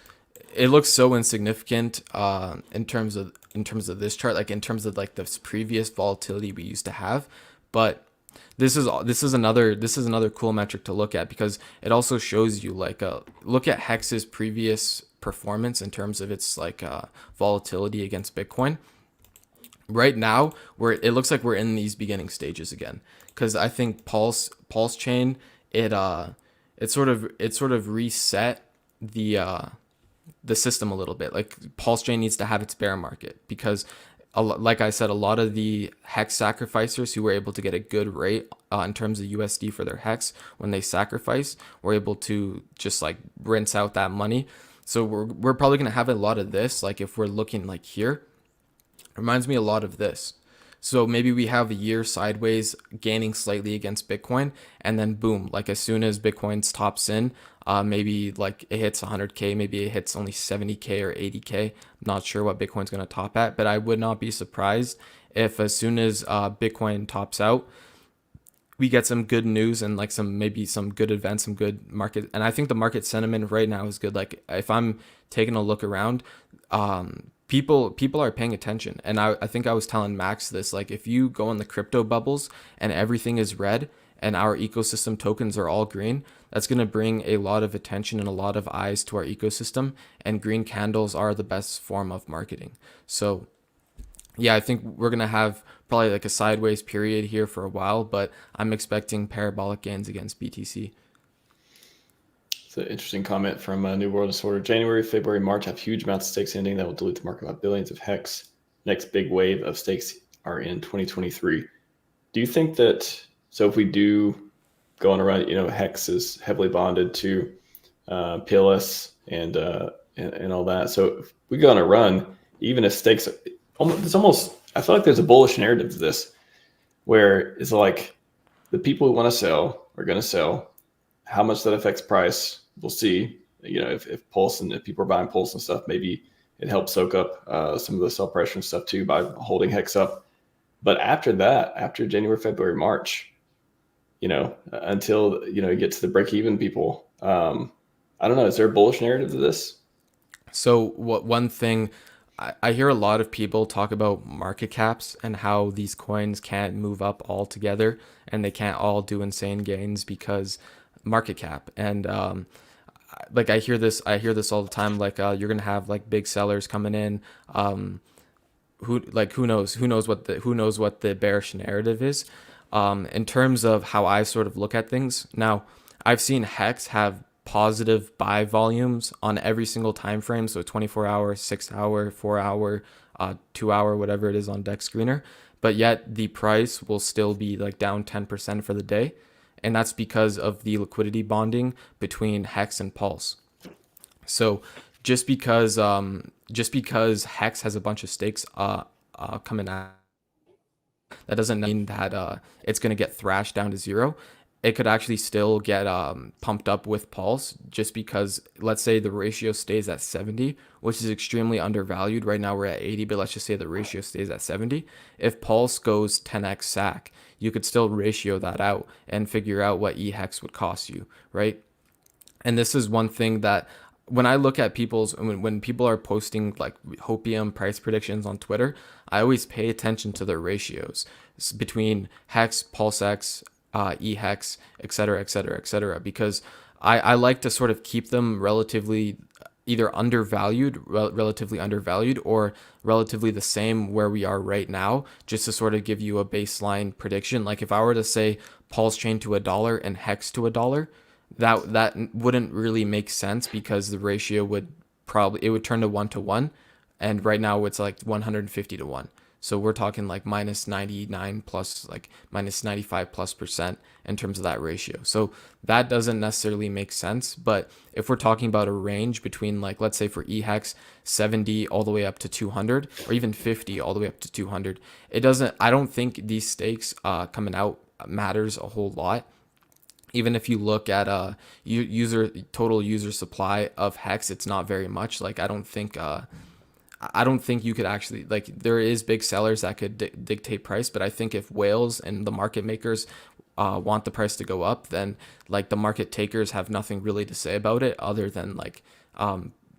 it looks so insignificant in terms of this chart, like in terms of like this previous volatility we used to have, but this is another cool metric to look at because it also shows you like look at Hex's previous performance in terms of its like volatility against Bitcoin. Right now, it looks like we're in these beginning stages again because I think PulseChain it sort of reset the system a little bit. Like PulseChain needs to have its bear market because, like I said, a lot of the Hex sacrificers who were able to get a good rate in terms of USD for their Hex when they sacrifice were able to just like rinse out that money. So we're probably gonna have a lot of this. Like if we're looking like here, it reminds me a lot of this. So maybe we have a year sideways gaining slightly against Bitcoin, and then boom, like as soon as Bitcoin tops in, maybe like it hits 100K, maybe it hits only 70K or 80K. I'm not sure what Bitcoin's going to top at, but I would not be surprised if as soon as Bitcoin tops out, we get some good news and like maybe some good events, some good market. And I think the market sentiment right now is good. Like if I'm taking a look around, people are paying attention. And I think I was telling Max this, like if you go in the crypto bubbles and everything is red and our ecosystem tokens are all green, that's going to bring a lot of attention and a lot of eyes to our ecosystem, and green candles are the best form of marketing. So yeah, I think we're going to have probably like a sideways period here for a while, but I'm expecting parabolic gains against BTC. It's an interesting comment from New World Disorder. January, February, March have huge amounts of stakes ending that will dilute the market by billions of Hex. Next big wave of stakes are in 2023. Do you think that, so if we do go on a run, Hex is heavily bonded to PLS and all that. So if we go on a run, even if stakes, it's almost, I feel like there's a bullish narrative to this where it's like the people who want to sell are going to sell. How much that affects price, we'll see. If Pulse and if people are buying Pulse and stuff, maybe it helps soak up some of the sell pressure and stuff too by holding Hex up. But after that, after January, February, March, until you get to the break even people, I don't know. Is there a bullish narrative to this? So one thing I hear a lot of people talk about market caps and how these coins can't move up all together and they can't all do insane gains because market cap. And like I hear this all the time. Like you're gonna have like big sellers coming in. Who knows what the bearish narrative is. In terms of how I sort of look at things. Now, I've seen Hex have positive buy volumes on every single time frame, so 24 hour, 6 hour, 4 hour, 2 hour, whatever it is on Dex Screener, but yet the price will still be like down 10% for the day, and that's because of the liquidity bonding between Hex and Pulse. So just because Hex has a bunch of stakes coming out, that doesn't mean that it's going to get thrashed down to zero. It could actually still get pumped up with Pulse, just because, let's say the ratio stays at 70, which is extremely undervalued. Right now we're at 80, but let's just say the ratio stays at 70. If Pulse goes 10x SAC, you could still ratio that out and figure out what EHEX would cost you, right? And this is one thing that when I look at when people are posting like Hopium price predictions on Twitter, I always pay attention to their ratios between Hex, PulseX, EHEX, et cetera, because I like to sort of keep them relatively either relatively undervalued, or relatively the same where we are right now, just to sort of give you a baseline prediction. Like if I were to say PulseChain to $1 and Hex to $1, that wouldn't really make sense because the ratio would it would turn to 1 to 1, and right now it's like 150 to 1. So we're talking like minus 99 plus, like minus 95+% in terms of that ratio. So that doesn't necessarily make sense. But if we're talking about a range between, like, let's say for EHEX 70 all the way up to 200, or even 50 all the way up to 200, I don't think these stakes coming out matters a whole lot. Even if you look at total user supply of HEX, it's not very much. Like, I don't think you could actually, like, there is big sellers that could dictate price, but I think if whales and the market makers want the price to go up, then like the market takers have nothing really to say about it other than like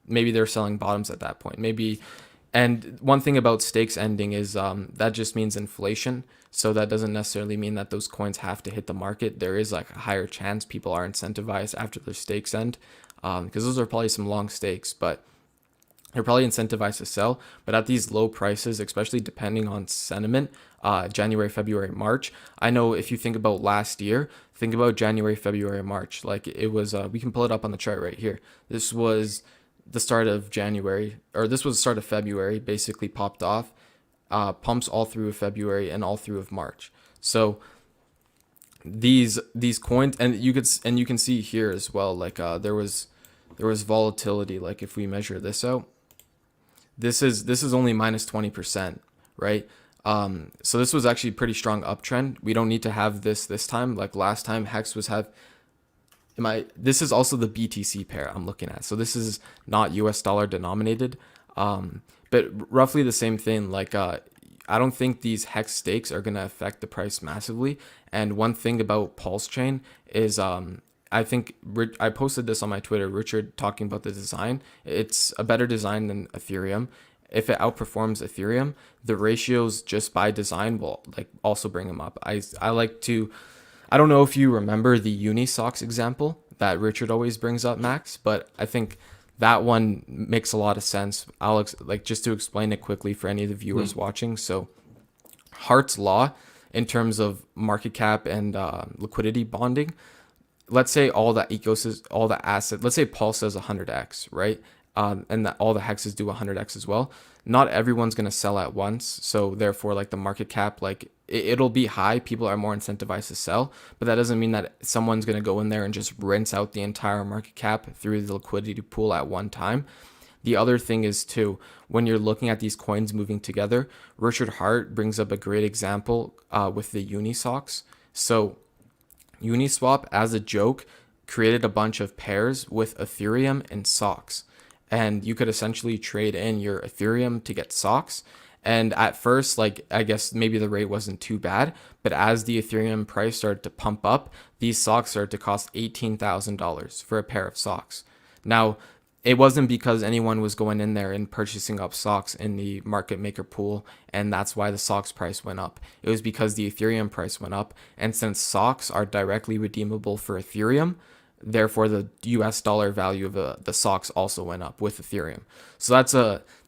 maybe they're selling bottoms at that point. Maybe. And one thing about stakes ending is that just means inflation. So that doesn't necessarily mean that those coins have to hit the market. There is like a higher chance people are incentivized after their stakes end, because those are probably some long stakes, but they're probably incentivized to sell. But at these low prices, especially depending on sentiment, January, February, March. I know if you think about last year, think about January, February, March. Like, it was, we can pull it up on the chart right here. This was the start of January, or this was the start of February, basically popped off, pumps all through of February and all through of March. So these coins, and you can see here as well, like there was volatility. Like, if we measure this out, this is only minus 20%, right? So this was actually a pretty strong uptrend. We don't need to have this time. Like last time, HEX was this is also the BTC pair I'm looking at. So this is not US dollar denominated, but roughly the same thing. Like, I don't think these HEX stakes are going to affect the price massively. And one thing about PulseChain is, I think I posted this on my Twitter, Richard talking about the design. It's a better design than Ethereum. If it outperforms Ethereum, the ratios just by design will like also bring them up. I don't know if you remember the Unisocks example that Richard always brings up, Max, but I think that one makes a lot of sense. Alex, like, just to explain it quickly for any of the viewers watching. So Hart's law in terms of market cap and liquidity bonding, let's say all the assets, let's say Pulse does 100x, right? And that all the hexes do 100x as well. Not everyone's going to sell at once. So therefore, like, the market cap, like, it'll be high. People are more incentivized to sell, but that doesn't mean that someone's going to go in there and just rinse out the entire market cap through the liquidity pool at one time. The other thing is too, when you're looking at these coins moving together, Richard Hart brings up a great example with the Unisocks. So Uniswap, as a joke, created a bunch of pairs with Ethereum and socks. And you could essentially trade in your Ethereum to get socks. And at first, like, I guess maybe the rate wasn't too bad, but as the Ethereum price started to pump up, these socks started to cost $18,000 for a pair of socks. Now, it wasn't because anyone was going in there and purchasing up socks in the market maker pool, and that's why the socks price went up. It was because the Ethereum price went up, and since socks are directly redeemable for Ethereum, therefore the US dollar value of the socks also went up with Ethereum. So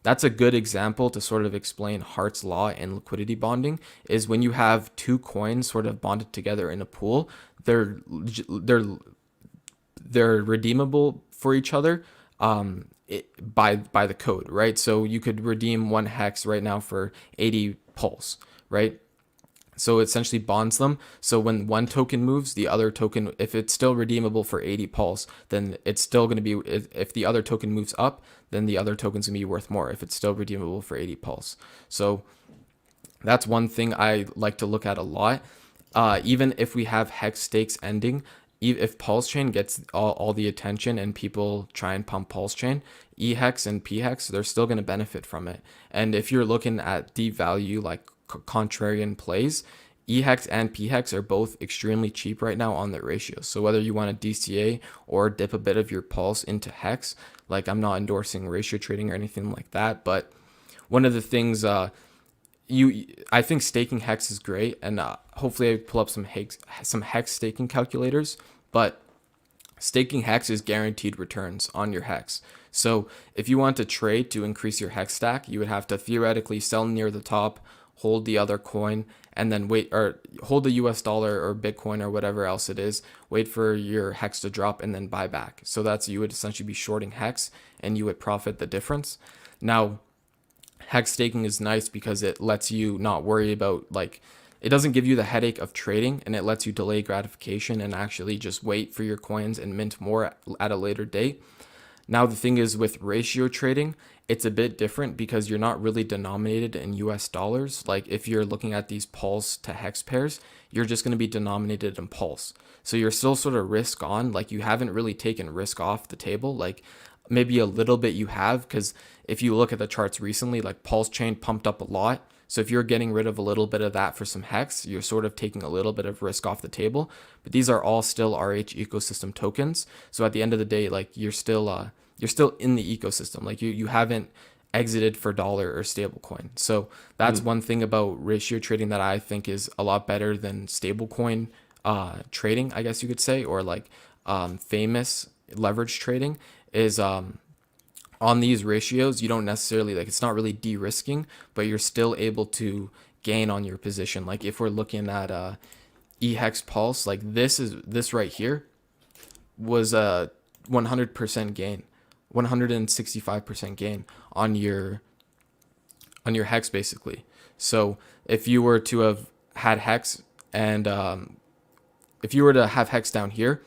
that's a good example to sort of explain Hart's law and liquidity bonding. Is when you have two coins sort of bonded together in a pool, they're redeemable for each other by the code, right? So you could redeem one hex right now for 80 pulse, right? So it essentially bonds them. So when one token moves, the other token, if it's still redeemable for 80 pulse, then it's still going to be, if the other token moves up, then the other token's going to be worth more if it's still redeemable for 80 pulse. So that's one thing I like to look at a lot. Even if we have hex stakes ending, if PulseChain gets all the attention and people try and pump PulseChain, EHEX and PHEX, they're still going to benefit from it. And if you're looking at deep value, like contrarian plays, EHEX and PHEX are both extremely cheap right now on their ratios. So whether you want to DCA or dip a bit of your pulse into HEX, like, I'm not endorsing ratio trading or anything like that, but one of the things I think staking HEX is great, and hopefully I pull up some HEX staking calculators, but staking HEX is guaranteed returns on your HEX. So if you want to trade to increase your HEX stack, you would have to theoretically sell near the top, hold the other coin, and then wait, or hold the US dollar or Bitcoin or whatever else it is, wait for your HEX to drop and then buy back. So you would essentially be shorting HEX and you would profit the difference. Now, HEX staking is nice because it lets you not worry about, like, it doesn't give you the headache of trading, and it lets you delay gratification and actually just wait for your coins and mint more at a later date. Now, the thing is, with ratio trading, it's a bit different because you're not really denominated in US dollars. Like, if you're looking at these Pulse to HEX pairs, you're just going to be denominated in Pulse. So you're still sort of risk on, like, you haven't really taken risk off the table. Like, maybe a little bit you have, because if you look at the charts recently, like, PulseChain pumped up a lot. So if you're getting rid of a little bit of that for some HEX, you're sort of taking a little bit of risk off the table. But these are all still RH ecosystem tokens. So at the end of the day, like, you're still in the ecosystem. Like, you haven't exited for dollar or stablecoin. So that's one thing about ratio trading that I think is a lot better than stablecoin trading, I guess you could say, or like famous leverage trading is on these ratios, you don't necessarily, like, it's not really de-risking, but you're still able to gain on your position. Like, if we're looking at EHEX Pulse, like, this right here was a 100% gain, 165% gain on your HEX basically. So if you were to have had HEX and if you were to have HEX down here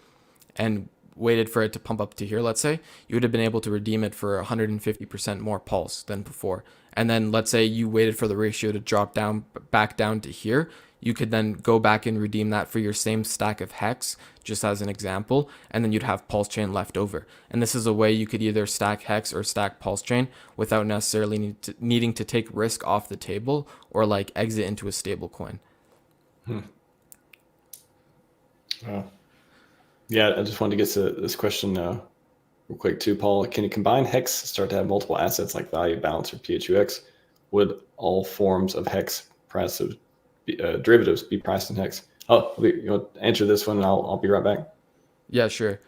and waited for it to pump up to here, let's say, you would have been able to redeem it for 150% more Pulse than before. And then let's say you waited for the ratio to drop down back down to here, you could then go back and redeem that for your same stack of HEX, just as an example, and then you'd have PulseChain left over. And this is a way you could either stack HEX or stack PulseChain without necessarily needing to take risk off the table or like exit into a stable coin. Wow. Yeah, I just wanted to get to this question real quick too, Paul. Can you combine HEX start to have multiple assets like value, balance, or PHUX? Would all forms of HEX derivatives be priced in HEX? Oh, you want to answer this one, and I'll be right back. Yeah, sure.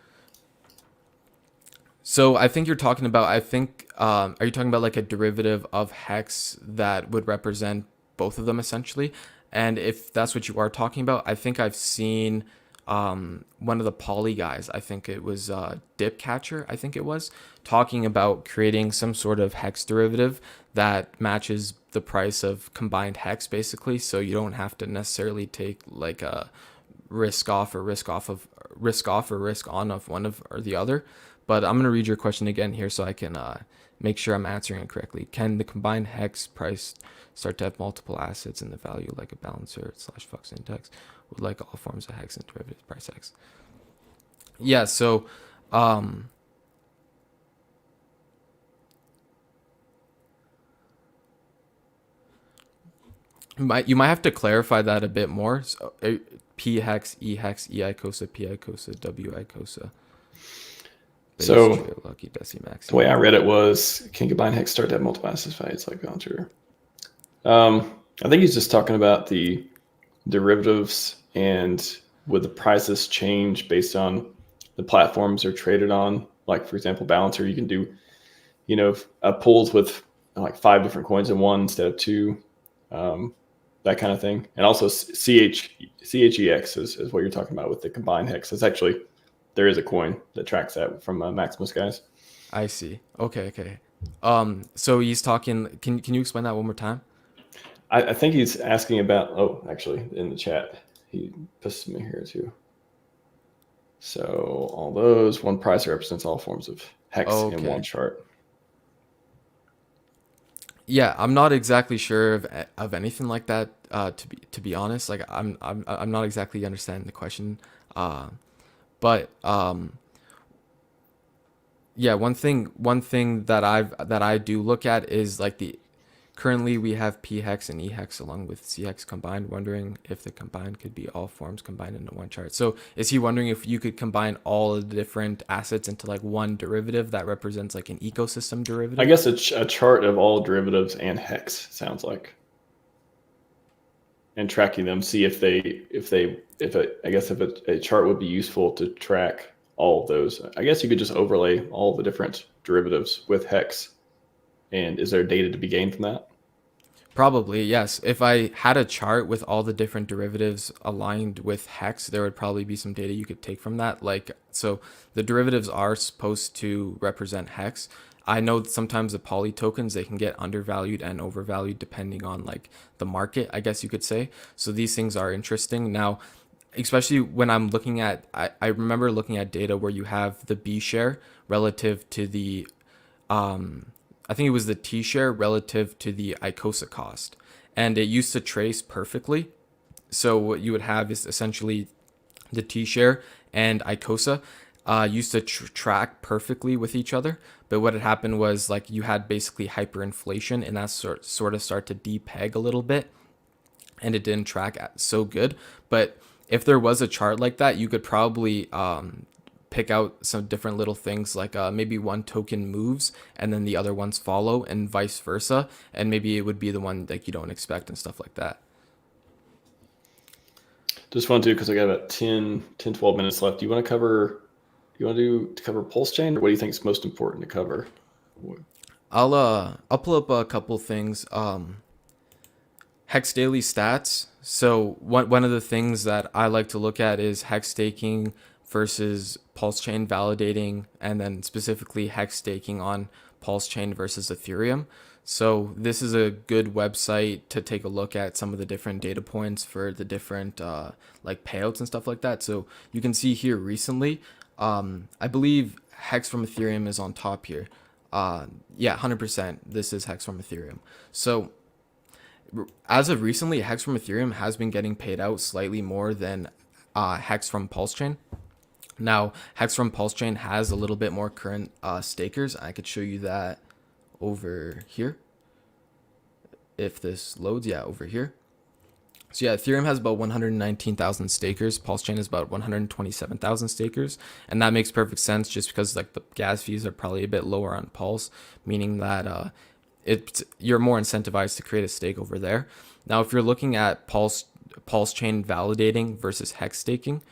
So I think you're talking about, are you talking about like a derivative of HEX that would represent both of them essentially? And if that's what you are talking about, I think I've seen one of the poly guys, I think it was Dip Catcher, I think it was, talking about creating some sort of HEX derivative that matches the price of combined HEX basically, so you don't have to necessarily take like a risk off or risk on of one of or the other. But I'm going to read your question again here so I can make sure I'm answering it correctly. Can the combined HEX price start to have multiple assets in the value like a balancer / flux index with like all forms of HEX and derivative price HEX? Yeah, so you might have to clarify that a bit more. So, P HEX, E HEX, E IOSA, P IOSA, W IOSA. So Lucky Max. The way I read it was, can combine HEX start to have multiple assets values like balancer? I think he's just talking about the derivatives and would the prices change based on the platforms they're traded on. Like, for example, balancer, you can do, pools with like 5 different coins in one instead of 2, that kind of thing. And also CHEX is what you're talking about with the combined HEX. It's actually, there is a coin that tracks that from Maximus guys. I see. Okay. So he's talking, can you explain that one more time? I think he's asking about, actually in the chat, he puts me here too. So all those, one price represents all forms of HEX in one chart. Yeah, I'm not exactly sure of anything like that. To be honest, like I'm not exactly understanding the question. But yeah, one thing that I do look at is like currently we have P HEX and E HEX along with C HEX combined, wondering if the combined could be all forms combined into one chart. So is he wondering if you could combine all of the different assets into like one derivative that represents like an ecosystem derivative? I guess a chart of all derivatives and HEX sounds like. And tracking them, see if a chart would be useful to track all of those. I guess you could just overlay all the different derivatives with HEX. And is there data to be gained from that? Probably, yes. If I had a chart with all the different derivatives aligned with HEX, there would probably be some data you could take from that. Like, so the derivatives are supposed to represent HEX. I know that sometimes the poly tokens, they can get undervalued and overvalued depending on like the market, I guess you could say. So these things are interesting. Now, especially when I'm looking at, I remember looking at data where you have the B share relative to the I think it was the T share relative to the IOSA cost. And it used to trace perfectly. So what you would have is essentially the T share and IOSA used to track perfectly with each other. But what had happened was like you had basically hyperinflation and that sort of start to depeg a little bit and it didn't track so good. But if there was a chart like that, you could probably pick out some different little things like maybe one token moves and then the other ones follow and vice versa. And maybe it would be the one that you don't expect and stuff like that. Just want to do, because I got about 12 minutes left. Do you want to cover, cover PulseChain, or what do you think is most important to cover? I'll pull up a couple things. Hex daily stats. So one of the things that I like to look at is hex staking versus PulseChain validating, and then specifically hex staking on PulseChain versus Ethereum. So this is a good website to take a look at some of the different data points for the different like payouts and stuff like that. So you can see here recently, I believe hex from Ethereum is on top here. Yeah, 100%. This is hex from Ethereum. So as of recently, hex from Ethereum has been getting paid out slightly more than hex from PulseChain. Now, hex from PulseChain has a little bit more current stakers. I could show you that over here. If this loads, yeah, over here. So yeah, Ethereum has about 119,000 stakers. PulseChain is about 127,000 stakers. And that makes perfect sense just because like the gas fees are probably a bit lower on Pulse, meaning that you're more incentivized to create a stake over there. Now, if you're looking at PulseChain validating versus hex staking,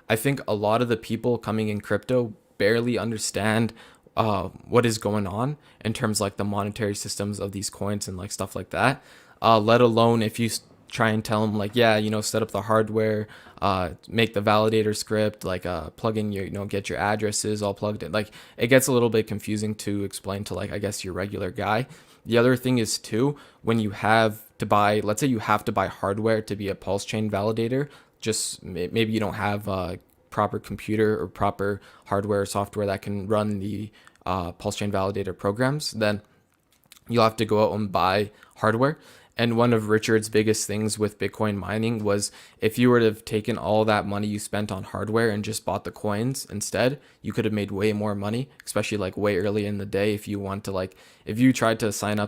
I think a lot of the people coming in crypto barely understand what is going on in terms like the monetary systems of these coins and like stuff like that. Let alone if you try and tell them like, yeah, set up the hardware, make the validator script, like plug in your, get your addresses all plugged in. Like it gets a little bit confusing to explain to like, I guess your regular guy. The other thing is too, when you have to buy, let's say you have to buy hardware to be a PulseChain validator, just maybe you don't have a proper computer or proper hardware or software that can run the PulseChain validator programs, then you'll have to go out and buy hardware. And one of Richard's biggest things with Bitcoin mining was if you were to have taken all that money you spent on hardware and just bought the coins instead, you could have made way more money, especially like way early in the day. If you want to if you tried to start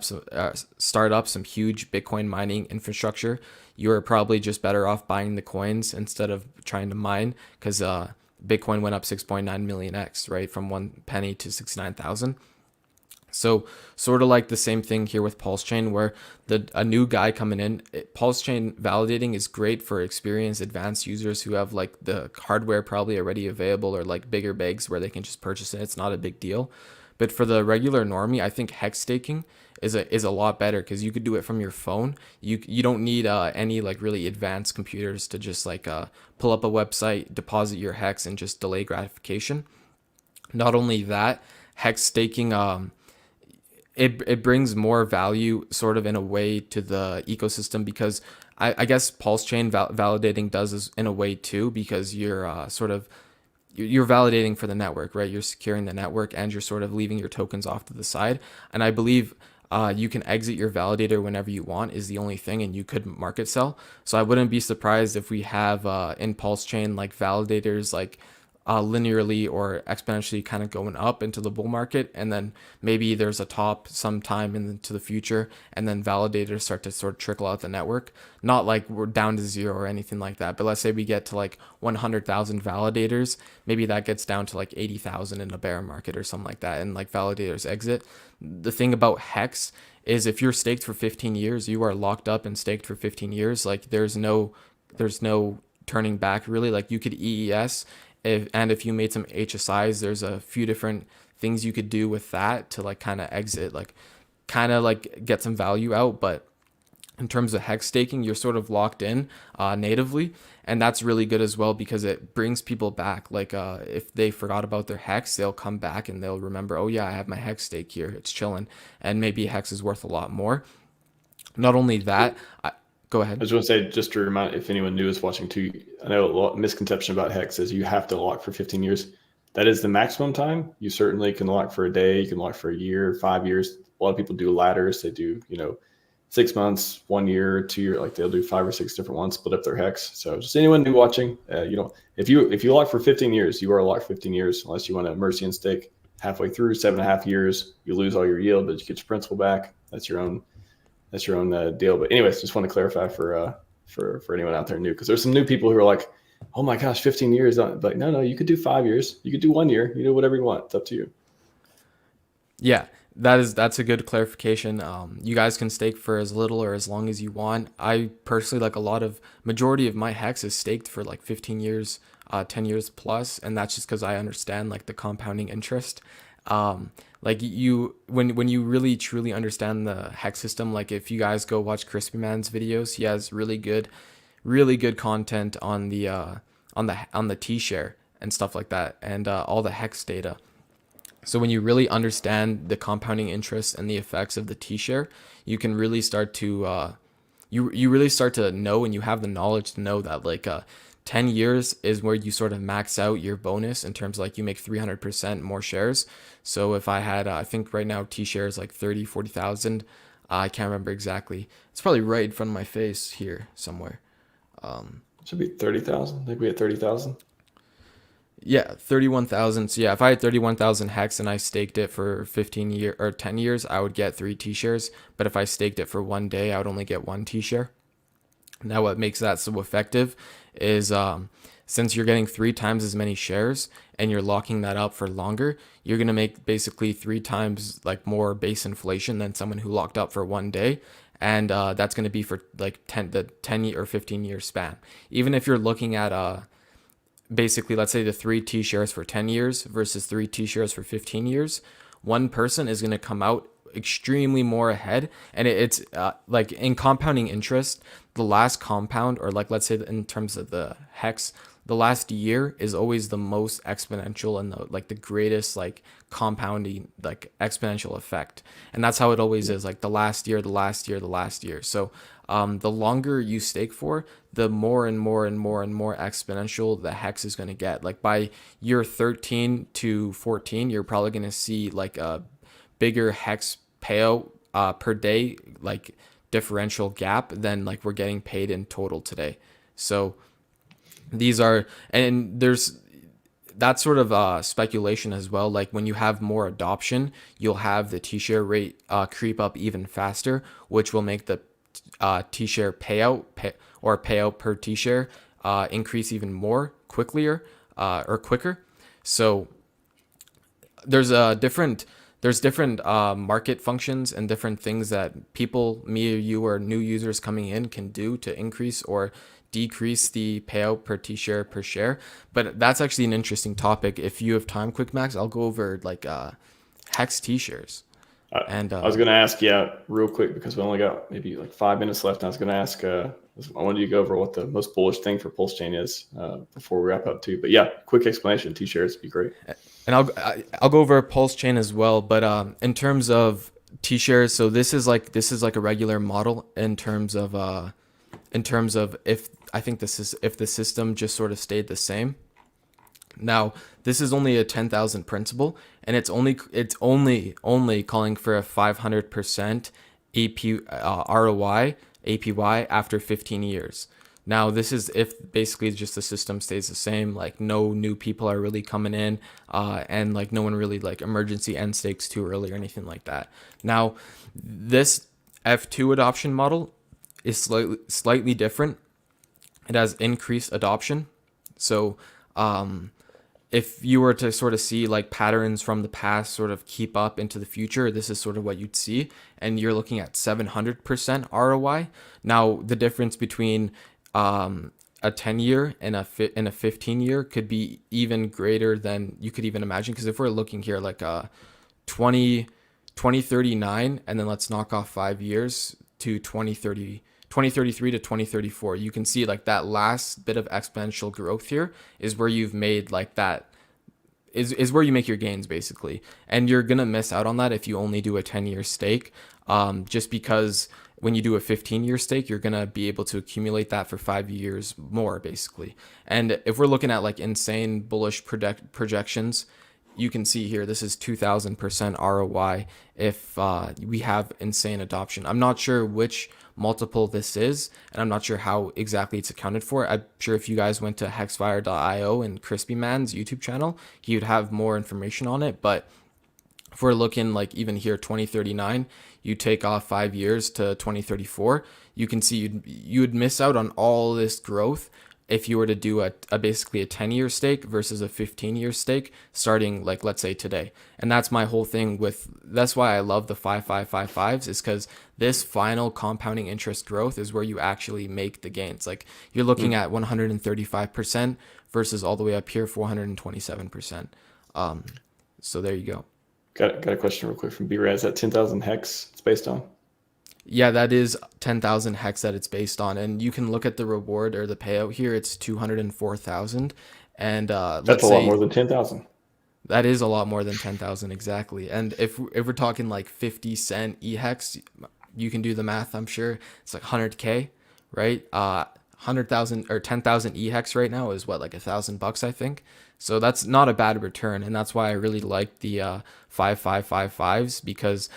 up some huge Bitcoin mining infrastructure, you are probably just better off buying the coins instead of trying to mine, because Bitcoin went up 6.9 million X, right? From 1 penny to 69,000. So sort of like the same thing here with PulseChain, where a new guy coming in, PulseChain validating is great for experienced advanced users who have like the hardware probably already available or like bigger bags where they can just purchase it. It's not a big deal. But for the regular normie, I think hex staking is a lot better because you could do it from your phone. You don't need any like really advanced computers to just like pull up a website, deposit your hex, and just delay gratification. Not only that, hex staking it brings more value sort of in a way to the ecosystem, because I guess PulseChain validating does in a way too, because you're you're validating for the network, right? You're securing the network and you're sort of leaving your tokens off to the side. And I believe you can exit your validator whenever you want is the only thing, and you could market sell. So I wouldn't be surprised if we have in PulseChain like validators like linearly or exponentially kind of going up into the bull market, and then maybe there's a top sometime into the future, and then validators start to sort of trickle out the network. Not like we're down to zero or anything like that, but let's say we get to like 100,000 validators, maybe that gets down to like 80,000 in a bear market or something like that, and like validators exit. The thing about hex is if you're staked for 15 years, you are locked up and staked for 15 years. Like there's no turning back really. Like you could EES, if you made some HSIs, there's a few different things you could do with that to like kind of exit, like kind of like get some value out. But in terms of hex staking, you're sort of locked in natively, and that's really good as well because it brings people back. Like if they forgot about their hex, they'll come back and they'll remember, oh yeah, I have my hex stake here, it's chilling, and maybe hex is worth a lot more. Not only that, go I ahead. just want to say, just to remind, if anyone new is watching too, I know a lot misconception about HEX is you have to lock for 15 years. That is the maximum time. You certainly can lock for a day. You can lock for a year, 5 years. A lot of people do ladders. They do, 6 months, 1 year, 2 year. Like they'll do 5 or 6 different ones, split up their HEX. So just anyone new watching, if you lock for 15 years, you are locked 15 years, unless you want to mercy and stake halfway through 7.5 years. You lose all your yield, but you get your principal back. That's your own deal. But anyways, just want to clarify for anyone out there new, because there's some new people who are like, oh my gosh, 15 years. Like, no, you could do 5 years. You could do 1 year. You do whatever you want. It's up to you. Yeah, that's a good clarification. You guys can stake for as little or as long as you want. I personally, like, majority of my hex is staked for like 15 years, 10 years plus, and that's just because I understand like the compounding interest. Like when you really truly understand the hex system, like if you guys go watch Crispy Man's videos, he has really good content on the T-share and stuff like that, and all the hex data. So when you really understand the compounding interest and the effects of the T-share, you can really start to you really start to know, and you have the knowledge to know that like 10 years is where you sort of max out your bonus in terms of like you make 300% more shares. So if I had, I think right now T-share is like 40,000. I can't remember exactly. It's probably right in front of my face here somewhere. Should be 30,000. I think we had 30,000. Yeah, 31,000. So yeah, if I had 31,000 hex and I staked it for 15 year or 10 years, I would get 3 T-shares. But if I staked it for 1 day, I would only get 1 T-share. Now, what makes that so effective is since you're getting 3 times as many shares and you're locking that up for longer, you're going to make basically 3 times like more base inflation than someone who locked up for 1 day. And that's going to be for like the 10 year or 15 year span. Even if you're looking at basically, let's say the 3 T-shares for 10 years versus 3 T-shares for 15 years, one person is going to come out extremely more ahead. And it's like in compounding interest, the last compound, or like let's say in terms of the hex, the last year is always the most exponential and the greatest like compounding like exponential effect. And that's how it always is, like the last year. So the longer you stake for, the more and more exponential the hex is going to get. Like by year 13 to 14, you're probably going to see like a bigger hex payout per day, like differential gap than like we're getting paid in total today. So these are, and there's that sort of speculation as well. Like when you have more adoption, you'll have the T-share rate creep up even faster, which will make the T-share payout per T-share increase even more quicker. So there's different market functions and different things that people, me or you, or new users coming in can do to increase or decrease the payout per T-share per share. But that's actually an interesting topic. If you have time, quick Max, I'll go over like hex T-shares. And I was going to ask, real quick, because we only got maybe like 5 minutes left. And I was going to ask, I wanted you to go over what the most bullish thing for PulseChain is before we wrap up too. But yeah, quick explanation. T-shares would be great. And I'll go over PulseChain as well. But in terms of T-shares, so this is like a regular model in terms of if the system just sort of stayed the same. Now, this is only a 10,000 principal, and it's only calling for a 500% ROI APY after 15 years. Now, this is if basically just the system stays the same, like no new people are really coming in, and like no one really like emergency end stakes too early or anything like that. Now, this F2 adoption model is slightly different. It has increased adoption. So if you were to sort of see like patterns from the past sort of keep up into the future, this is sort of what you'd see. And you're looking at 700% ROI. Now, the difference between a 10-year and a 15-year could be even greater than you could even imagine. Because if we're looking here like 2039, and then let's knock off 5 years to 2030, 2033 to 2034, you can see like that last bit of exponential growth here is where you've made like that is where you make your gains basically. And you're going to miss out on that if you only do a 10-year stake, just because when you do a 15-year stake, you're going to be able to accumulate that for 5 years more basically. And if we're looking at like insane bullish projections, you can see here, this is 2000% ROI if we have insane adoption. I'm not sure which multiple this is, and I'm not sure how exactly it's accounted for. I'm sure if you guys went to hexfire.io and Crispy Man's YouTube channel, he would have more information on it. But if we're looking like even here, 2039, you take off 5 years to 2034, you can see you would miss out on all this growth if you were to do a basically a 10-year stake versus a 15-year stake starting like, let's say today. And that's my whole thing that's why I love the 5555s, is because this final compounding interest growth is where you actually make the gains. Like you're looking at 135% versus all the way up here 427%. So there you go. Got a question real quick from B-Raz. That 10,000 hex it's based on? Yeah, that is 10,000 hex that it's based on, and you can look at the reward or the payout here. It's 204,000, and that's a lot more than 10,000. That is a lot more than 10,000 exactly. And if we're talking like 50 cent EHEX, you can do the math. I'm sure it's like 100K, right? 100,000 or 10,000 EHEX right now is what, like $1,000, I think. So that's not a bad return, and that's why I really like the 5555s, because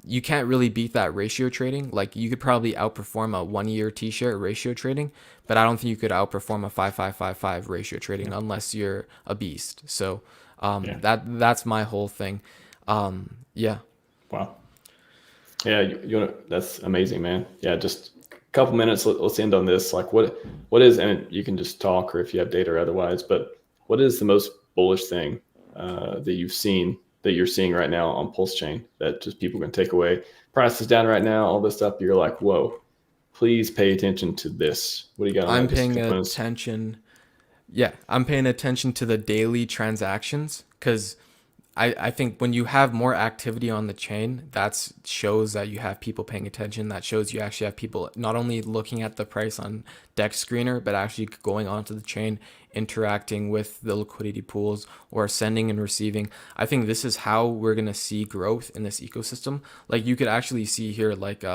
you can't really beat that ratio trading. Like you could probably outperform a 1-year T-share ratio trading, but I don't think you could outperform a 5555 ratio trading unless you're a beast. So that's my whole thing. Yeah. Wow. Yeah, that's amazing, man. Yeah, just a couple minutes. Let's end on this. Like what is, and you can just talk or if you have data or otherwise, but what is the most bullish thing that you've seen, that you're seeing right now on PulseChain that just people can take away? Price is down right now, all this stuff. You're like, whoa, please pay attention to this. What do you got on I'm that? paying attention. Yeah, I'm paying attention to the daily transactions, because I think when you have more activity on the chain, that shows that you have people paying attention. That shows you actually have people not only looking at the price on Dex Screener, but actually going onto the chain, interacting with the liquidity pools, or sending and receiving. I think this is how we're going to see growth in this ecosystem. Like you could actually see here, like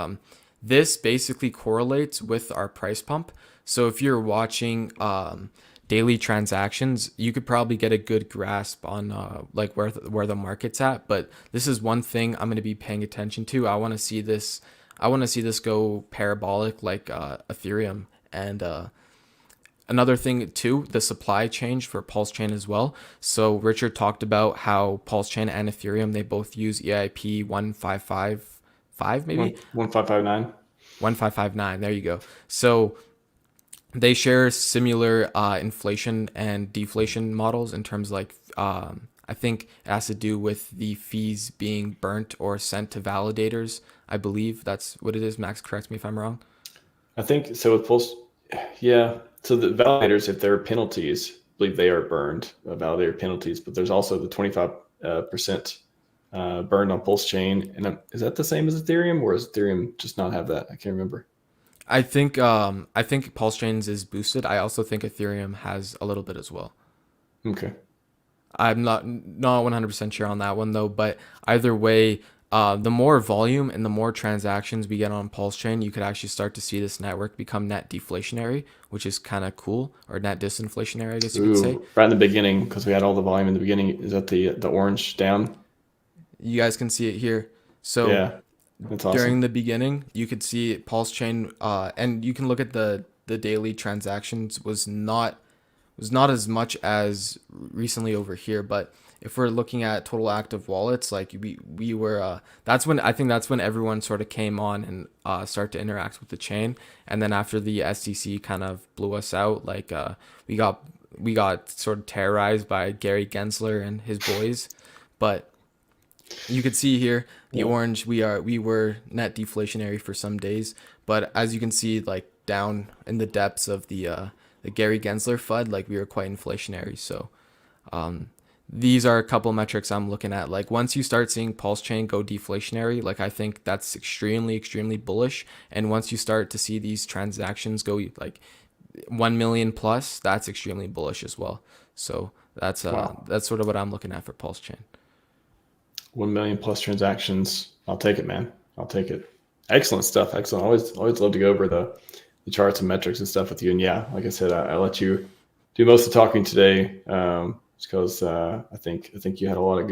this basically correlates with our price pump. So if you're watching daily transactions, you could probably get a good grasp on like where the market's at. But this is one thing I'm going to be paying attention to. I want to see this go parabolic like Ethereum. And another thing too, the supply change for PulseChain as well. So Richard talked about how PulseChain and Ethereum, they both use EIP 1555, maybe 1559. 1559. There you go. So they share similar inflation and deflation models in terms like I think it has to do with the fees being burnt or sent to validators. I believe that's what it is. Max, correct me if I'm wrong. I think so with Pulse. Yeah. So the validators, if there are penalties, I believe they are burned, validator penalties, but there's also the 25% burned on PulseChain. And is that the same as Ethereum, or does Ethereum just not have that? I can't remember. I think PulseChain's is boosted. I also think Ethereum has a little bit as well. Okay. I'm not 100% sure on that one though, but either way, the more volume and the more transactions we get on PulseChain, you could actually start to see this network become net deflationary, which is kind of cool, or net disinflationary, I guess you could say. Right in the beginning, because we had all the volume in the beginning. Is that the orange down? You guys can see it here. So yeah, that's awesome. During the beginning, you could see PulseChain, and you can look at the daily transactions was not as much as recently over here. But if we're looking at total active wallets, like we were, that's when everyone sort of came on and start to interact with the chain. And then after the SEC kind of blew us out, like we got sort of terrorized by Gary Gensler and his boys. But you could see here the orange, we were net deflationary for some days, but as you can see, like down in the depths of the Gary Gensler FUD, like we were quite inflationary. So these are a couple metrics I'm looking at. Like once you start seeing PulseChain go deflationary, like I think that's extremely bullish. And once you start to see these transactions go like 1 million plus, that's extremely bullish as well. So Wow. that's sort of what I'm looking at for PulseChain. 1 million plus transactions. I'll take it, man. I'll take it. Excellent stuff. Excellent. Always love to go over the charts and metrics and stuff with you. And yeah, like I said, I let you do most of the talking today, because I think you had a lot of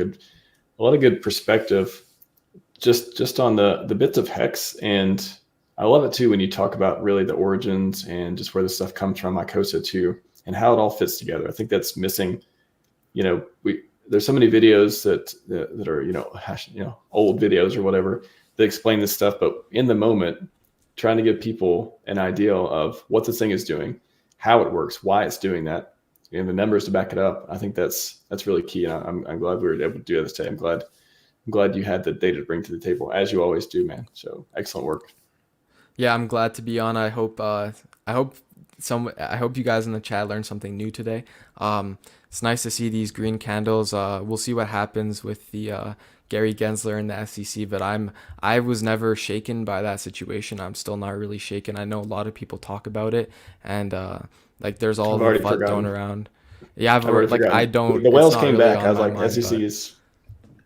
good perspective just on the bits of HEX. And I love it too when you talk about really the origins and just where this stuff comes from, IOSA too, and how it all fits together. I think that's missing. There's so many videos that are old videos or whatever that explain this stuff, but in the moment, trying to give people an idea of what this thing is doing, how it works, why it's doing that, and the numbers to back it up. I think that's really key, and I'm glad we were able to do this today. I'm glad you had the data to bring to the table, as you always do, man. So excellent work. Yeah, I'm glad to be on. I hope you guys in the chat learned something new today. It's nice to see these green candles. We'll see what happens with the Gary Gensler and the SEC, but I was never shaken by that situation. I'm still not really shaken. I know a lot of people talk about it, and like there's all I've the already FUD thrown forgotten. around. Yeah, I've already like I forgotten. don't. The It's whales not came really back. I on was my like, mind,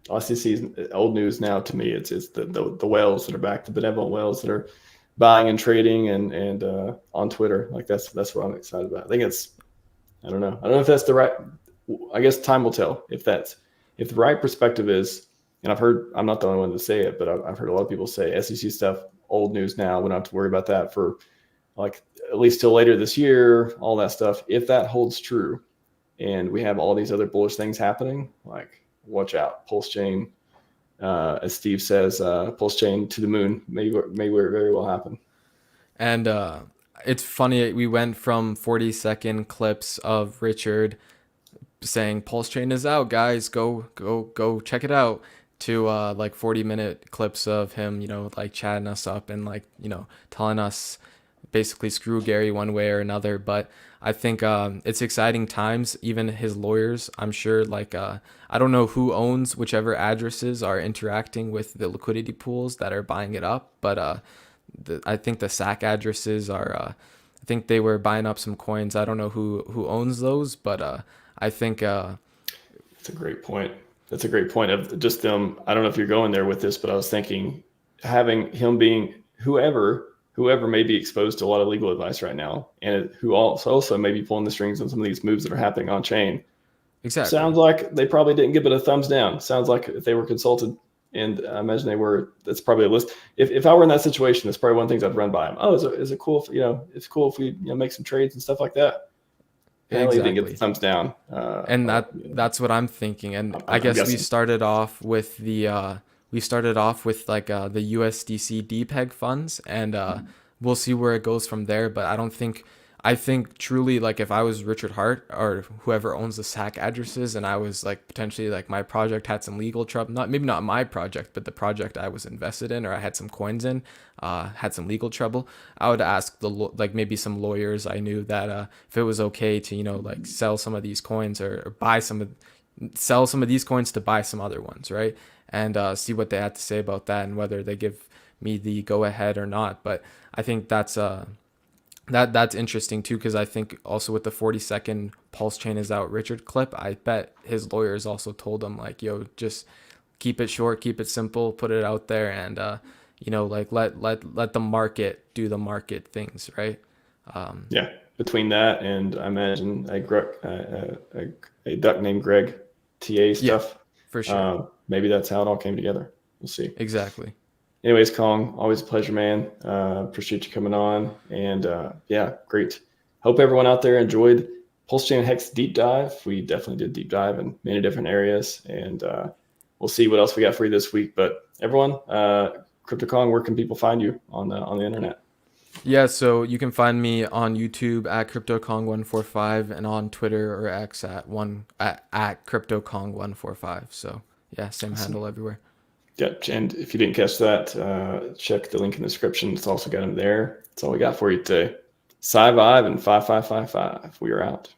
but SEC's old news now to me. It's the whales that are back, the benevolent whales that are buying and trading and on Twitter. Like that's what I'm excited about. I don't know. I don't know if that's the right. I guess time will tell if the right perspective is. And I'm not the only one to say it, but I've heard a lot of people say SEC stuff old news now. We don't have to worry about that for like at least till later this year. All that stuff. If that holds true, and we have all these other bullish things happening, like watch out, PulseChain. As Steve says, PulseChain to the moon may very well happen. and it's funny we went from 40-second clips of Richard saying PulseChain is out, guys, go check it out, to like 40-minute clips of him, like chatting us up and like, telling us basically screw Gary one way or another. But I think it's exciting times. Even his lawyers, I'm sure, like I don't know who owns whichever addresses are interacting with the liquidity pools that are buying it up, but I think the SAC addresses are. I think they were buying up some coins. I don't know who owns those, but I think That's a great point. That's a great point of just them. I don't know if you're going there with this, but I was thinking having him being whoever may be exposed to a lot of legal advice right now, and who also may be pulling the strings on some of these moves that are happening on chain. exactly. Sounds like they probably didn't give it a thumbs down. Sounds like if they were consulted, and I imagine they were, that's probably a list. If I were in that situation, that's probably one of the things I'd run by them. Oh, is it cool if, it's cool if we make some trades and stuff like that. Apparently, didn't get the Exactly. thumbs down. And that's what I'm thinking. And I I'm guess we guessing. started off with like the USDC DPEG funds, and we'll see where it goes from there. But I think truly, like if I was Richard Hart or whoever owns the SAC addresses, and I was like potentially like my project had some legal trouble, maybe not my project, but the project I was invested in or I had some coins in, had some legal trouble, I would ask like maybe some lawyers I knew that if it was okay to like sell some of these coins or sell some of these coins to buy some other ones, right? And see what they had to say about that and whether they give me the go ahead or not. But I think that's interesting too, because I think also with the 40-second PulseChain is out Richard clip, I bet his lawyers also told him like, yo, just keep it short, keep it simple, put it out there, and like let the market do the market things, right? Yeah, between that and I imagine a duck named Greg TA Yeah, stuff. for sure. Maybe that's how it all came together. We'll see. Exactly. Anyways, Kong, always a pleasure, man. Appreciate you coming on. And yeah, great. Hope everyone out there enjoyed PulseChain HEX deep dive. We definitely did deep dive in many different areas. And we'll see what else we got for you this week. But everyone, Crypto Kong, where can people find you on the internet? Yeah, so you can find me on YouTube at CryptoKong145 and on Twitter or X at CryptoKong145. So yeah, same Awesome. handle everywhere. Yeah, and if you didn't catch that, check the link in the description. It's also got them there. That's all we got for you today. Scivive and 5555. We are out.